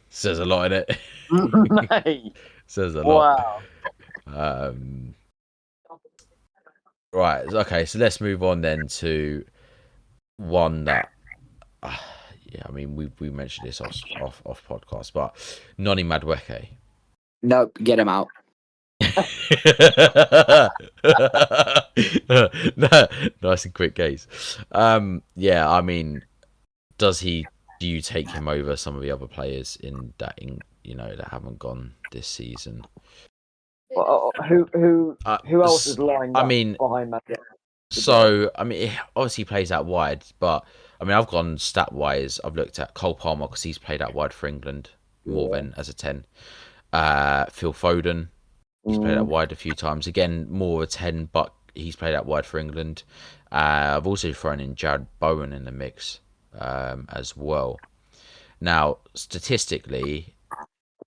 Says a lot in it. Mate. Says a lot. Wow. Right. Okay. So let's move on then to one that. Yeah. I mean, we mentioned this off podcast, but Noni Madueke. Nope. Get him out. Nice and quick case. Yeah, I mean, do you take him over some of the other players that haven't gone this season? Well, who else is lined up behind Madueke? So, I mean, obviously he plays out wide, but I mean, I've gone stat wise. I've looked at Cole Palmer because he's played out wide for England more than as a 10. Phil Foden, he's played out wide a few times. Again, more of a 10, but he's played out wide for England. I've also thrown in Jared Bowen in the mix as well. Now, statistically,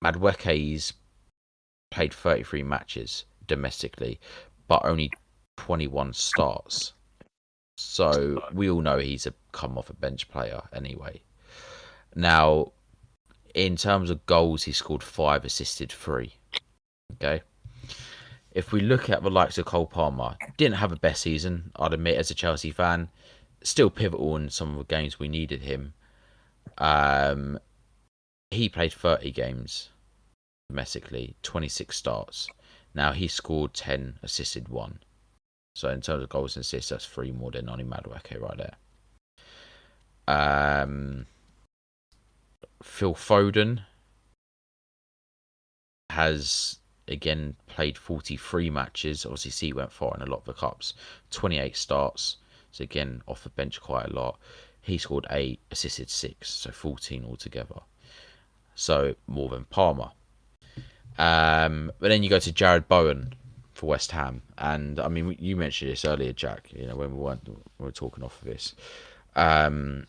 Madueke's played 33 matches domestically, but only 21 starts. So we all know he's a come off a bench player anyway. Now, in terms of goals, he scored 5, assisted 3. Okay. If we look at the likes of Cole Palmer, didn't have a best season, I'd admit, as a Chelsea fan. Still pivotal in some of the games we needed him. He played 30 games domestically, 26 starts. Now he scored 10, assisted 1. So in terms of goals and assists, that's 3 more than Noni Madueke right there. Phil Foden has again played 43 matches. Obviously, he went far in a lot of the cups. 28 starts. So again, off the bench quite a lot. He scored 8, assisted 6, so 14 altogether. So more than Palmer. But then you go to Jared Bowen for West Ham, and I mean, you mentioned this earlier, Jack. When we were talking off of this, and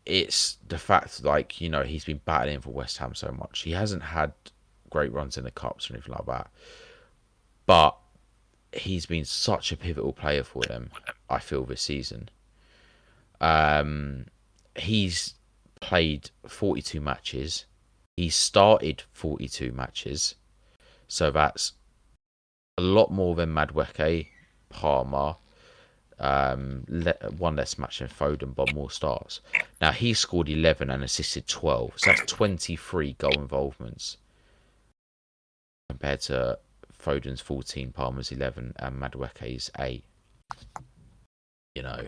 it's the fact, he's been battling for West Ham so much. He hasn't had great runs in the cups or anything like that, but he's been such a pivotal player for them, I feel, this season. He's played 42 matches. He's started 42 matches. So that's a lot more than Madueke, Palmer, one less match than Foden, but more starts. Now, he scored 11 and assisted 12. So that's 23 goal involvements compared to Foden's 14, Palmer's 11, and Madueke's 8. You know,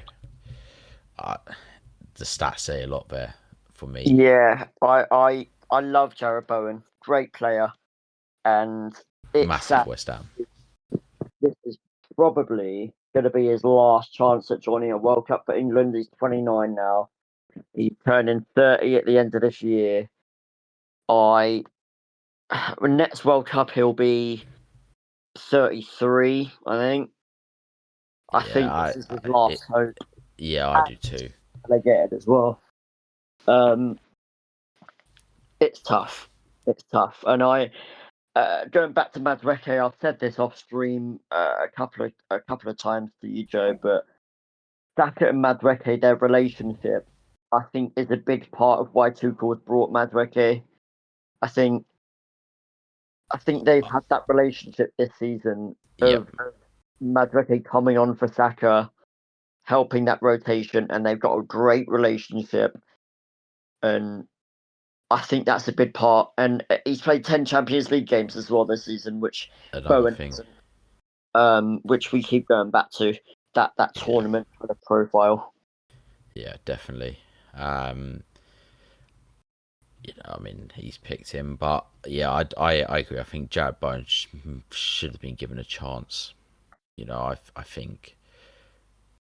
the stats say a lot there for me. Yeah, I love Jared Bowen. Great player. And it's Massive West Ham. This is probably going to be his last chance at joining a World Cup for England. He's 29 now. He's turning 30 at the end of this year. Next World Cup he'll be 33, I think. I think this is his last hope. Yeah, I do too. They get it as well. It's tough. It's tough. And going back to Madueke, I've said this off stream a couple of times to you, Joe, but Saka and Madueke, their relationship, I think, is a big part of why Tuchel has brought Madueke. I think they've had that relationship this season of Madueke coming on for Saka, helping that rotation, and they've got a great relationship. And I think that's a big part. And he's played 10 Champions League games as well this season, which Bowen hasn't, which we keep going back to that tournament for the profile. Yeah, definitely. I mean, he's picked him, but yeah, I agree. I think Jared Bowen should have been given a chance. I think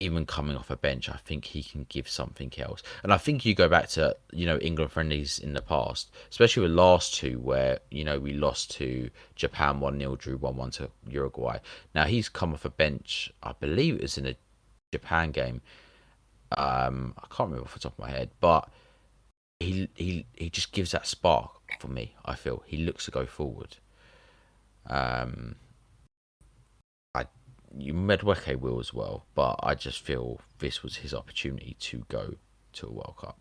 even coming off a bench, I think he can give something else. And I think you go back to England friendlies in the past, especially with last two where we lost to Japan 1-0, drew 1-1 to Uruguay. Now he's come off a bench. I believe it was in a Japan game. I can't remember off the top of my head, but he just gives that spark for me. I feel he looks to go forward. Madueke will as well, but I just feel this was his opportunity to go to a World Cup.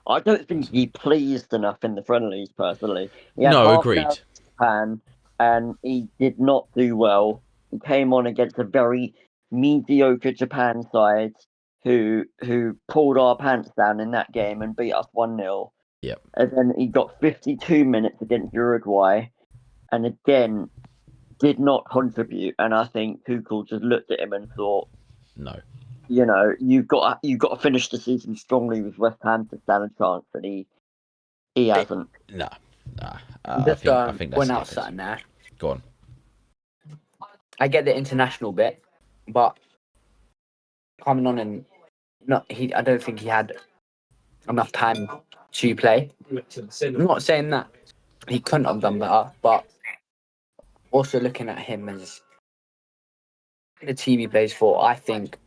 I don't think he pleased enough in the friendlies, personally. Agreed. Japan, and he did not do well. He came on against a very mediocre Japan side who pulled our pants down in that game and beat us 1-0. Yep. And then he got 52 minutes against Uruguay, and again did not contribute. And I think Tuchel just looked at him and thought, no, you've got to finish the season strongly with West Ham to stand a chance, and he hasn't. Nah. I think point out something there. Go on. I get the international bit, but coming on and I don't think he had enough time to play. I'm not saying that he couldn't have done better, but also looking at him as the team he plays for, I think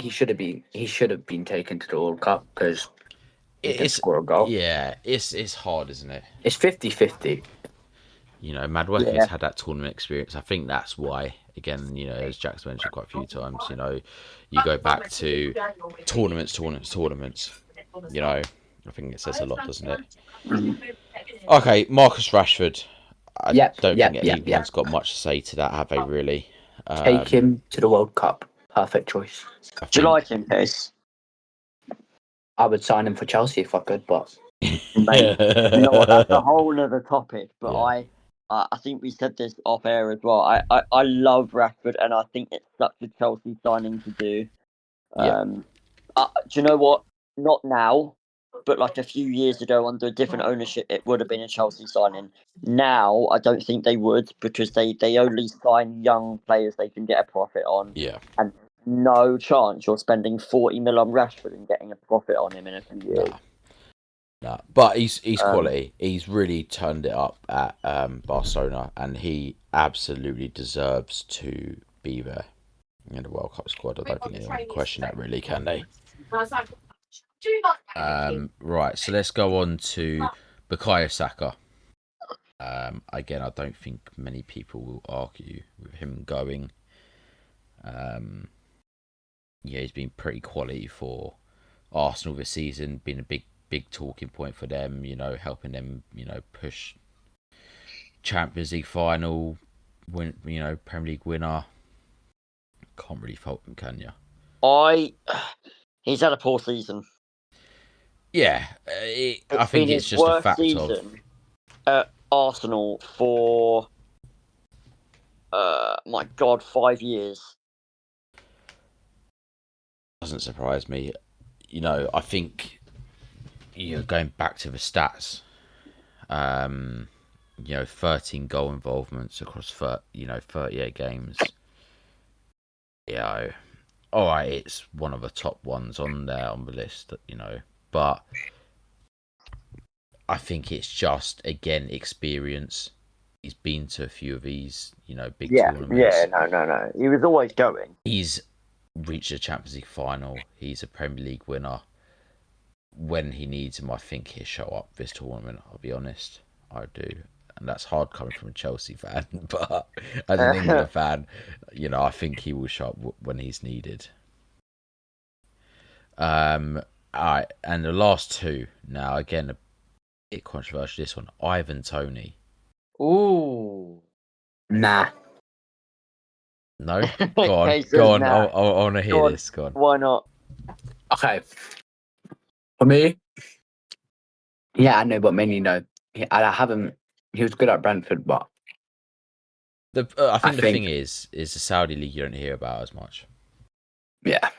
he should have been taken to the World Cup because he didn't score a goal. Yeah, it's hard, isn't it? It's 50-50. Madueke's had that tournament experience. I think that's why. Again, as Jack's mentioned quite a few times, you go back to tournaments. I think it says a lot, doesn't it? Okay, Marcus Rashford. I don't think anyone's got much to say to that, have they, really? Take him to the World Cup. Perfect choice. Do you like him, Case? I would sign him for Chelsea if I could, but... Mate, that's a whole other topic, but yeah. I think we said this off air as well. I love Rashford, and I think it's such a Chelsea signing to do. Do you know what? Not now, but like a few years ago under a different ownership, it would have been a Chelsea signing. Now, I don't think they would, because they only sign young players they can get a profit on. Yeah. And no chance you're spending 40 mil on Rashford and getting a profit on him in a few years. Nah. But he's quality. He's really turned it up at Barcelona, and he absolutely deserves to be there in the World Cup squad. I don't think anyone can question that, really, can they? Right, so let's go on to Bukayo Saka. Again, I don't think many people will argue with him going. Yeah, he's been pretty quality for Arsenal this season, been a big talking point for them, helping them, push Champions League final, win, Premier League winner. Can't really fault him, can you? He's had a poor season. Yeah, I think it's just a fact season at Arsenal for my God, 5 years. Doesn't surprise me. I think going back to the stats, 13 goal involvements across 38 games. Yeah, all right, it's one of the top ones on there on the list, but I think it's just, again, experience. He's been to a few of these, big tournaments. Yeah, no. He was always going. He's reached a Champions League final. He's a Premier League winner. When he needs him, I think he'll show up this tournament. I'll be honest, I do, and that's hard coming from a Chelsea fan. But as an England fan, I think he will show up when he's needed. All right, and the last two now, again, a bit controversial. This one, Ivan Toney. Ooh, nah. No, go on, go on. Nah. I want to hear this. Go on. Why not? Okay. For me, yeah, I know, but mainly no. I haven't. He was good at Brentford, but I think the thing is the Saudi league you don't hear about as much. Yeah.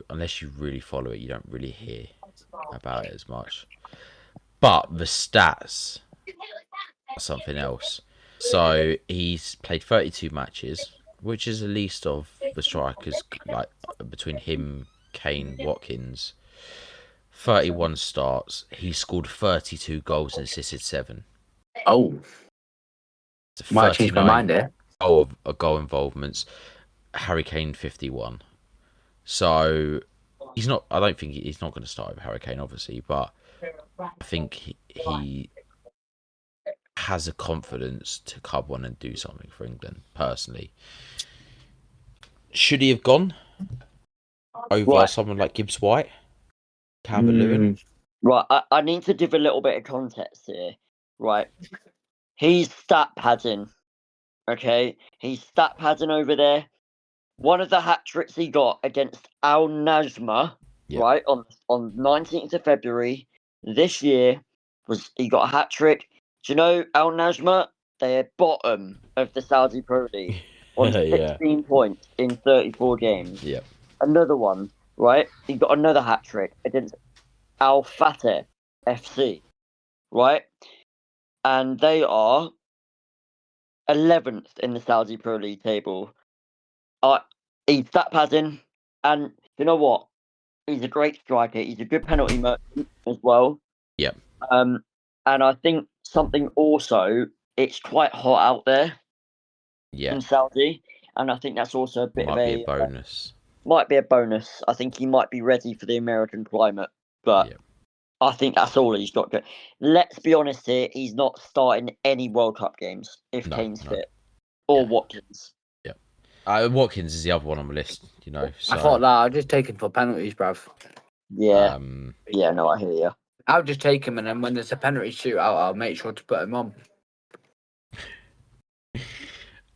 Unless you really follow it, you don't really hear about it as much. But the stats are something else. So he's played 32 matches, which is the least of the strikers, like between him, Kane, Watkins. 31 starts. He scored 32 goals and assisted 7. Oh. Might change my mind there. Goal involvements. Harry Kane 51. So he's not. I don't think he's not going to start with Harry Kane, obviously, but I think he has a confidence to come on and do something for England. Personally, should he have gone over someone like Gibbs White, Calvert-Lewin? Right, I need to give a little bit of context here. Right, he's stat padding. Okay, he's stat padding over there. One of the hat tricks he got against Al Najma, right, on 19th of February this year, was he got a hat trick. Do you know Al Najma? They're bottom of the Saudi Pro League on 16 points in 34 games. Yeah. Another one, right? He got another hat trick against Al Fateh FC, right? And they are 11th in the Saudi Pro League table. He's stat padding, and you know what? He's a great striker. He's a good penalty merchant as well. Yep. And I think something also, it's quite hot out there. In Saudi, and I think that's also a bit of a bonus. Might be a bonus. I think he might be ready for the American climate, but I think that's all he's got. Let's be honest here. He's not starting any World Cup games if Kane's fit, or Watkins. Watkins is the other one on the list, So. I thought that I'll just take him for penalties, bruv. Yeah. No, I hear you. I'll just take him, and then when there's a penalty shootout, I'll make sure to put him on.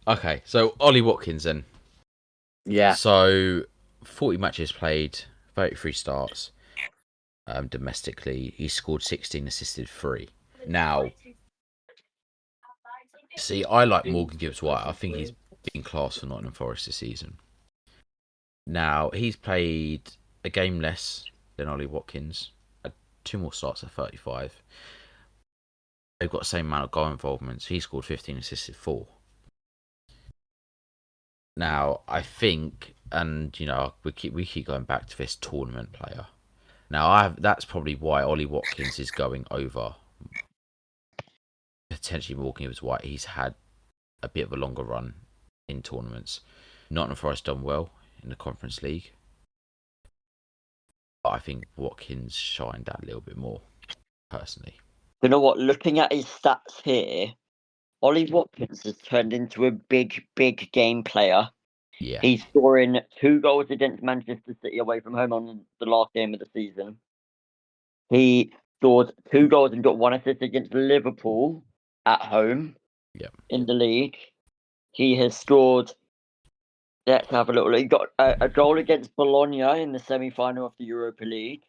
Okay, so Ollie Watkins then. Yeah. So 40 matches played, 33 starts domestically. He scored 16, assisted 3. Now, see, I like Morgan Gibbs-White. I think he's been class for Nottingham Forest this season. Now, he's played a game less than Ollie Watkins. 2 more starts at 35. They've got the same amount of goal involvements. He scored 15, assisted 4. Now, I think, and we keep going back to this tournament player. Now, that's probably why Ollie Watkins is going over potentially Morgan Gibbs-White. He's had a bit of a longer run in tournaments. Nottingham Forest done well in the Conference League, but I think Watkins shined that a little bit more, personally. You know what? Looking at his stats here, Ollie Watkins has turned into a big game player. Yeah. He's scoring 2 goals against Manchester City away from home on the last game of the season. He scored 2 goals and got 1 assist against Liverpool at home in the league. He has scored. Let's have a little look. He got a goal against Bologna in the semi-final of the Europa League.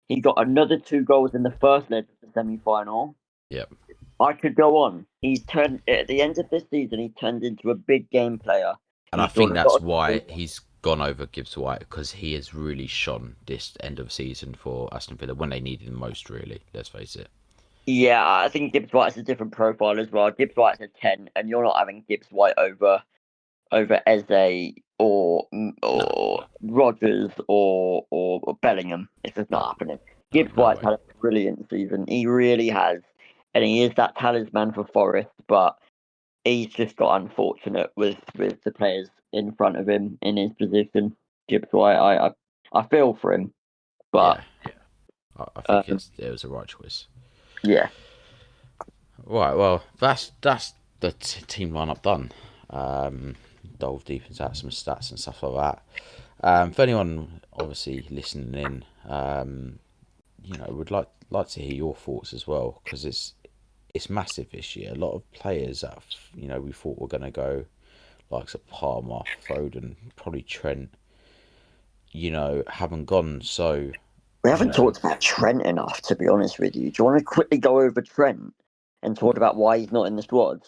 He got another 2 goals in the first leg of the semi-final. Yep. I could go on. He's turned at the end of this season. He turned into a big game player. And I think that's why he's gone over Gibbs White, because he has really shone this end of season for Aston Villa when they needed him most. Really, let's face it. Yeah, I think Gibbs White's a different profile as well. Gibbs White's a 10, and you're not having Gibbs White over Eze or Rodgers or Bellingham. It's just not happening. Gibbs White's had a brilliant season. He really has. And he is that talisman for Forest, but he's just got unfortunate with the players in front of him in his position. Gibbs White, I feel for him. But yeah. I think it was a right choice. Yeah. Right, well, that's the team lineup done. Delve deep into some stats and stuff like that. For anyone obviously listening in, would like to hear your thoughts as well, because it's massive this year. A lot of players that we thought were going to go, like Palmer, Foden, probably Trent, haven't gone. So we haven't talked about Trent enough, to be honest with you. Do you want to quickly go over Trent and talk about why he's not in the squad?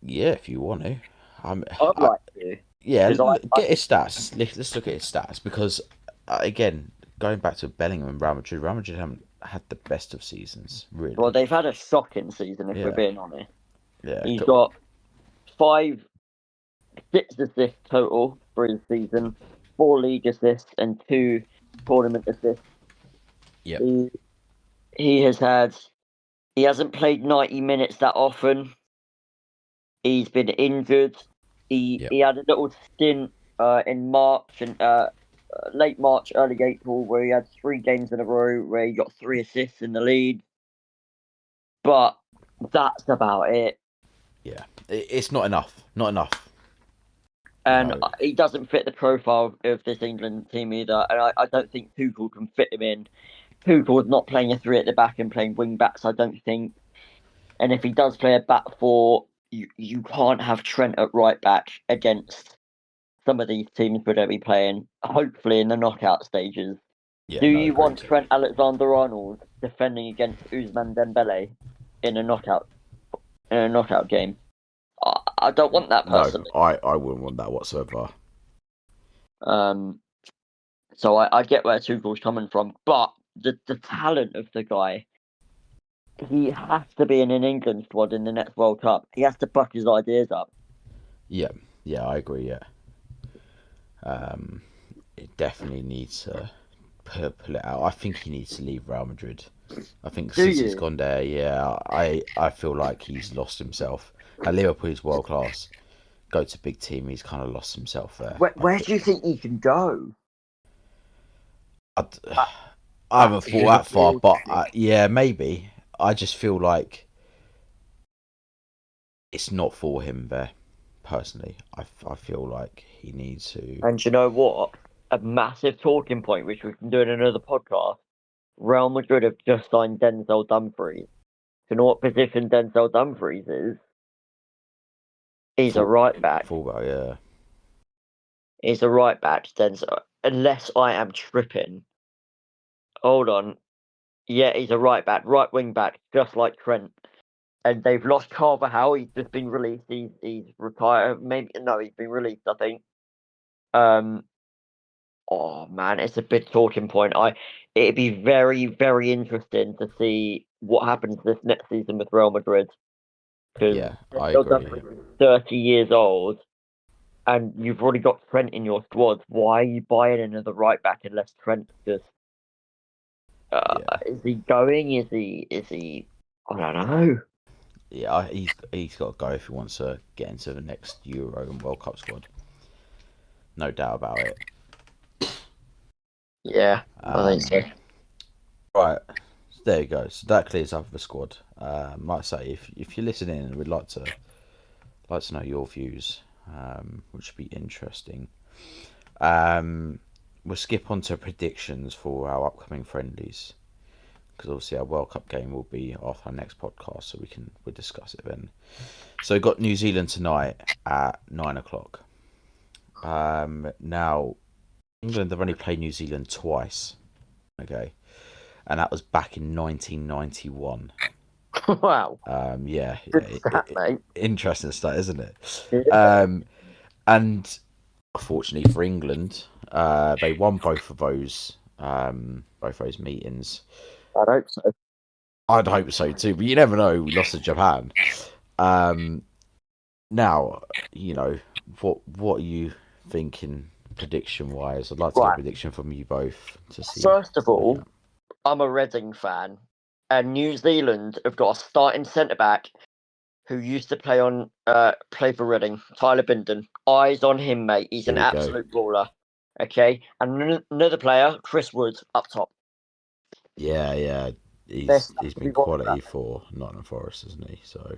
Yeah, if you want to. I'd like to. Yeah, get his stats. Let's look at his stats, because again, going back to Bellingham and Real Madrid haven't had the best of seasons, really. Well, they've had a shocking season, if we're being honest. Yeah, he's got 6 assists total for his season, 4 league assists and 2 tournament assists. Yeah. He hasn't played 90 minutes that often. He's been injured. He had a little stint in March and late March, early April, where he had 3 games in a row where he got 3 assists in the league. But that's about it. Yeah, it's not enough. Not enough. And he doesn't fit the profile of this England team either. And I don't think Tuchel can fit him in. Tuchel's not playing a 3 at the back and playing wing backs, I don't think. And if he does play a back 4, you can't have Trent at right back against some of these teams we're going to be playing, hopefully in the knockout stages. Do you want Trent Alexander-Arnold defending against Ousmane Dembele in a knockout game? I don't want that personally. No, I wouldn't want that whatsoever. So I get where Tuchel's coming from, but the talent of the guy, he has to be in an England squad in the next World Cup. He has to buck his ideas up. Yeah, I agree. Yeah, it definitely needs to pull it out. I think he needs to leave Real Madrid. I think since he's gone there, I feel like he's lost himself. At Liverpool, he's world class. Go to big team, he's kind of lost himself there. Where do you think he can go? I haven't thought that far, but maybe. I just feel like it's not for him there, personally. I feel like he needs to. And you know what? A massive talking point, which we can do in another podcast. Real Madrid have just signed Denzel Dumfries. Do you know what position Denzel Dumfries is? He's a right back. Fullback, yeah. He's a right back, Denzel. Unless I am tripping. Hold on. Yeah, he's a right back, right wing back, just like Trent. And they've lost Carvajal. He's just been released. He's retired. He's been released, I think. Oh man, it's a big talking point. It'd be very, very interesting to see what happens this next season with Real Madrid. Yeah, I agree. 30 years old, and you've already got Trent in your squad. Why are you buying another right back unless Trent's just? Is he going? Is he? I don't know. Yeah, he's got to go if he wants to get into the next Euro and World Cup squad. No doubt about it. Yeah, I think so. Right, there you go. So that clears up the squad. Like I say, if you're listening and would like to know your views, which would be interesting. We'll skip on to predictions for our upcoming friendlies, because obviously our World Cup game will be after our next podcast, so we'll discuss it then. So we've got New Zealand tonight at 9:00. Now England have only played New Zealand twice, okay, and that was back in 1991. Wow. Yeah, Good stat, mate. interesting stuff, isn't it? Yeah. And fortunately for England, they won both those meetings. I'd hope so. I'd hope so too, but you never know. We lost to Japan. Now, what are you thinking prediction wise? I'd like to get a prediction from you both to see. First of all, I'm a Reading fan, and New Zealand have got a starting centre back who used to play for Reading, Tyler Bindon. Eyes on him, mate. He's an absolute baller. Okay, and another player, Chris Wood, up top. Yeah. He's been quality for Nottingham Forest, hasn't he? So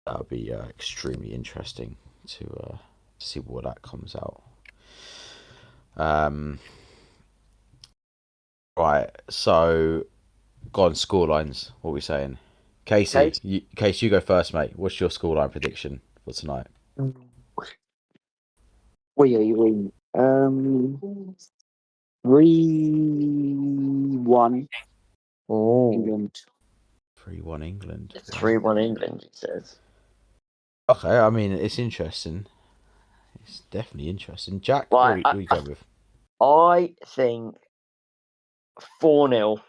that'll be extremely interesting to see what that comes out. Right, so go on, scorelines. What are we saying? Casey, you go first, mate. What's your scoreline prediction for tonight? Wait, 3-1 England. 3-1 England. It's 3-1 England, it says. Okay, I mean, it's interesting. It's definitely interesting. Jack, what are you going with? I think 4-0.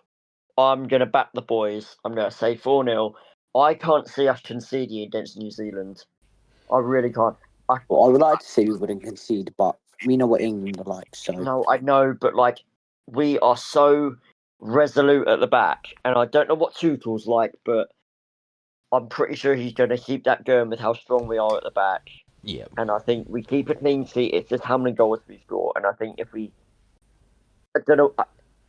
I'm going to back the boys. I'm going to say 4-0. I can't see us conceding against New Zealand. I really can't. I would like to say we wouldn't concede, but we know what England are like. So no, I know, but we are so resolute at the back, and I don't know what Tuchel's like, but I'm pretty sure he's going to keep that going with how strong we are at the back. Yeah. And I think we keep a clean sheet. It's just how many goals we score, and I think if we, I don't know.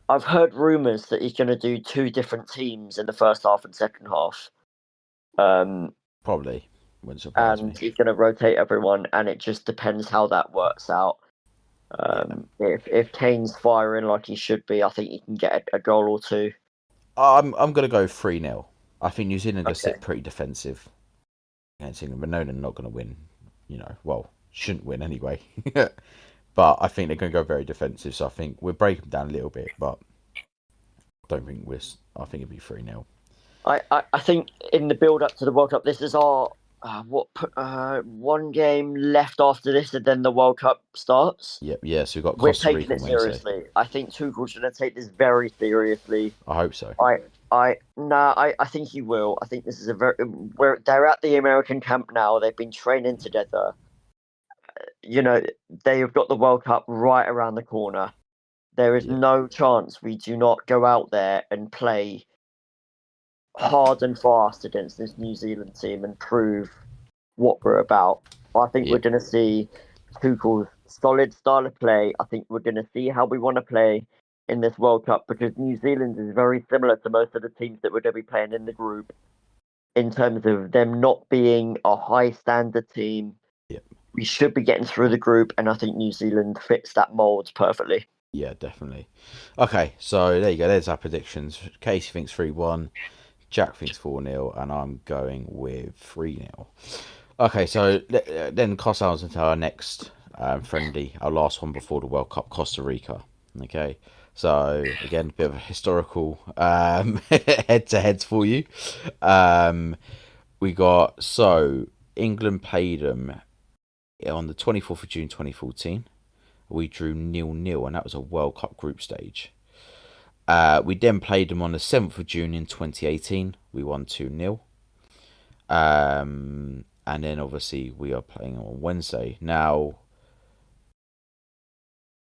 I've heard rumours that he's going to do 2 different teams in the first half and second half. Probably. Wouldn't surprise me. He's going to rotate everyone, and it just depends how that works out. If Kane's firing like he should be, I think he can get a goal or 2. I'm going to go 3-0. I think New Zealand are going to sit pretty defensive against England, but no, they're not going to win. Shouldn't win anyway. But I think they're going to go very defensive, so I think we'll break them down a little bit, but I think it'll be 3-0. I think in the build up to the World Cup, this is our one game left after this, and then the World Cup starts. Yep, yeah. So we've got Costa Rica on Wednesday. We're taking it seriously. I think Tuchel's going to take this very seriously. I hope so. I think he will. I think this is they're at the American camp now. They've been training together. They have got the World Cup right around the corner. There is no chance we do not go out there and play hard and fast against this New Zealand team and prove what we're about. I think we're going to see Tuchel's solid style of play. I think we're going to see how we want to play in this World Cup, because New Zealand is very similar to most of the teams that we're going to be playing in the group in terms of them not being a high standard team. Yep. We should be getting through the group, and I think New Zealand fits that mould perfectly. Yeah, definitely. Okay, so there you go. There's our predictions. Casey thinks 3-1, Jack thinks 4-0, and I'm going with 3-0. Okay, so then cross out into our next friendly, our last one before the World Cup, Costa Rica. Okay, so again, a bit of a historical head-to-heads for you. England played them on the 24th of June 2014. We drew 0-0, and that was a World Cup group stage. We then played them on the 7th of June in 2018. We won 2-0. And then obviously we are playing on Wednesday. Now,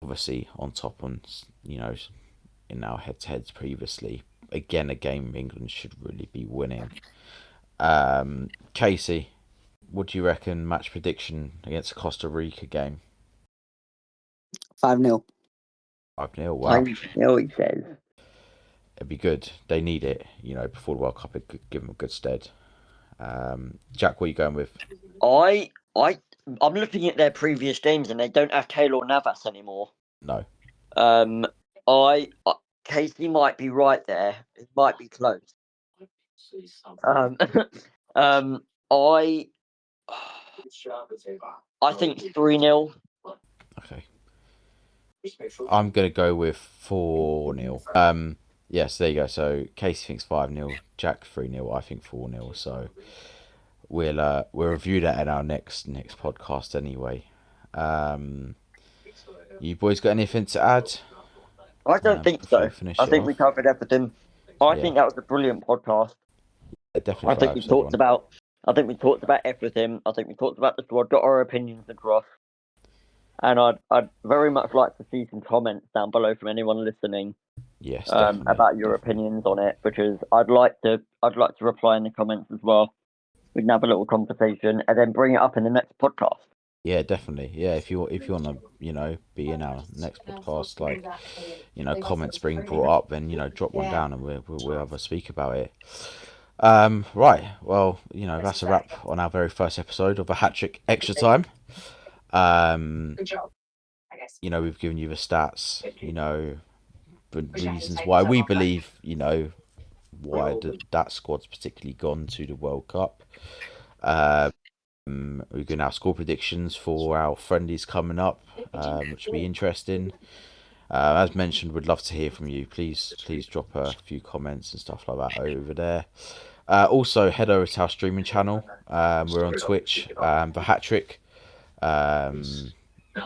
obviously on top in our head-to-heads previously, again, a game England should really be winning. Casey, what do you reckon match prediction against the Costa Rica game? 5-0. 5-0, wow. 5-0, he says. it'd be good. They need it, before the World Cup. It could give them a good stead. Jack, what are you going with? I'm looking at their previous games and they don't have Taylor Navas anymore. No. Casey might be right there. It might be close. I think 3-0. Okay. I'm gonna go with 4-0. Yes, there you go. So Casey thinks 5-0, Jack 3-0, I think 4-0. So we'll review that in our next podcast anyway. You boys got anything to add? I don't think so. I think we covered everything. I think that was a brilliant podcast. Definitely. I think we talked about everything. I think we talked about the squad, got our opinions across. And I'd very much like to see some comments down below from anyone listening. Yes, about your opinions on it, because I'd like to reply in the comments as well. We can have a little conversation and then bring it up in the next podcast. Yeah, definitely. Yeah, if you want to, be in our next podcast, like, comments being brought up, then drop one down and we'll have a speak about it. Right. Well, that's a wrap on our very first episode of a hat-trick extra time. Good job. We've given you the stats, the reasons why we believe, why that squad's particularly gone to the World Cup. We've given our score predictions for our friendlies coming up, which will be interesting. As mentioned, we'd love to hear from you. Please drop a few comments and stuff like that over there. Also, head over to our streaming channel. We're on Twitch, TheHatTrick.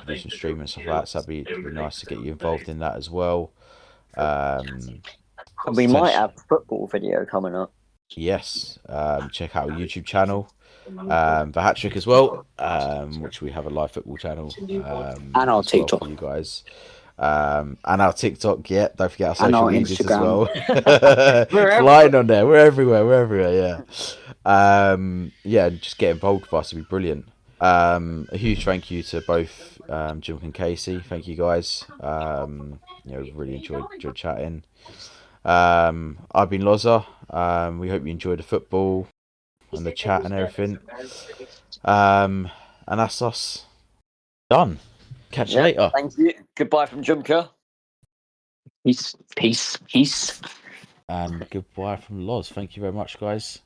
Do some streaming and stuff like that. So it'd be nice to get you involved in that as well. We might have a football video coming up. Yes, check out our YouTube channel, TheHatTrick as well, which we have a live football channel, and our TikTok for you guys, and our TikTok. Yeah, don't forget our social medias as well. Flying on there, we're everywhere. Yeah, just get involved with us. It'd be brilliant. A huge thank you to both Jumka and Casey. Thank you guys. Really enjoyed chatting. I've been Lozza. We hope you enjoyed the football and the chat and everything. And that's us done. Catch you later. Thank you. Goodbye from Jumka. Peace. And goodbye from Loz. Thank you very much, guys.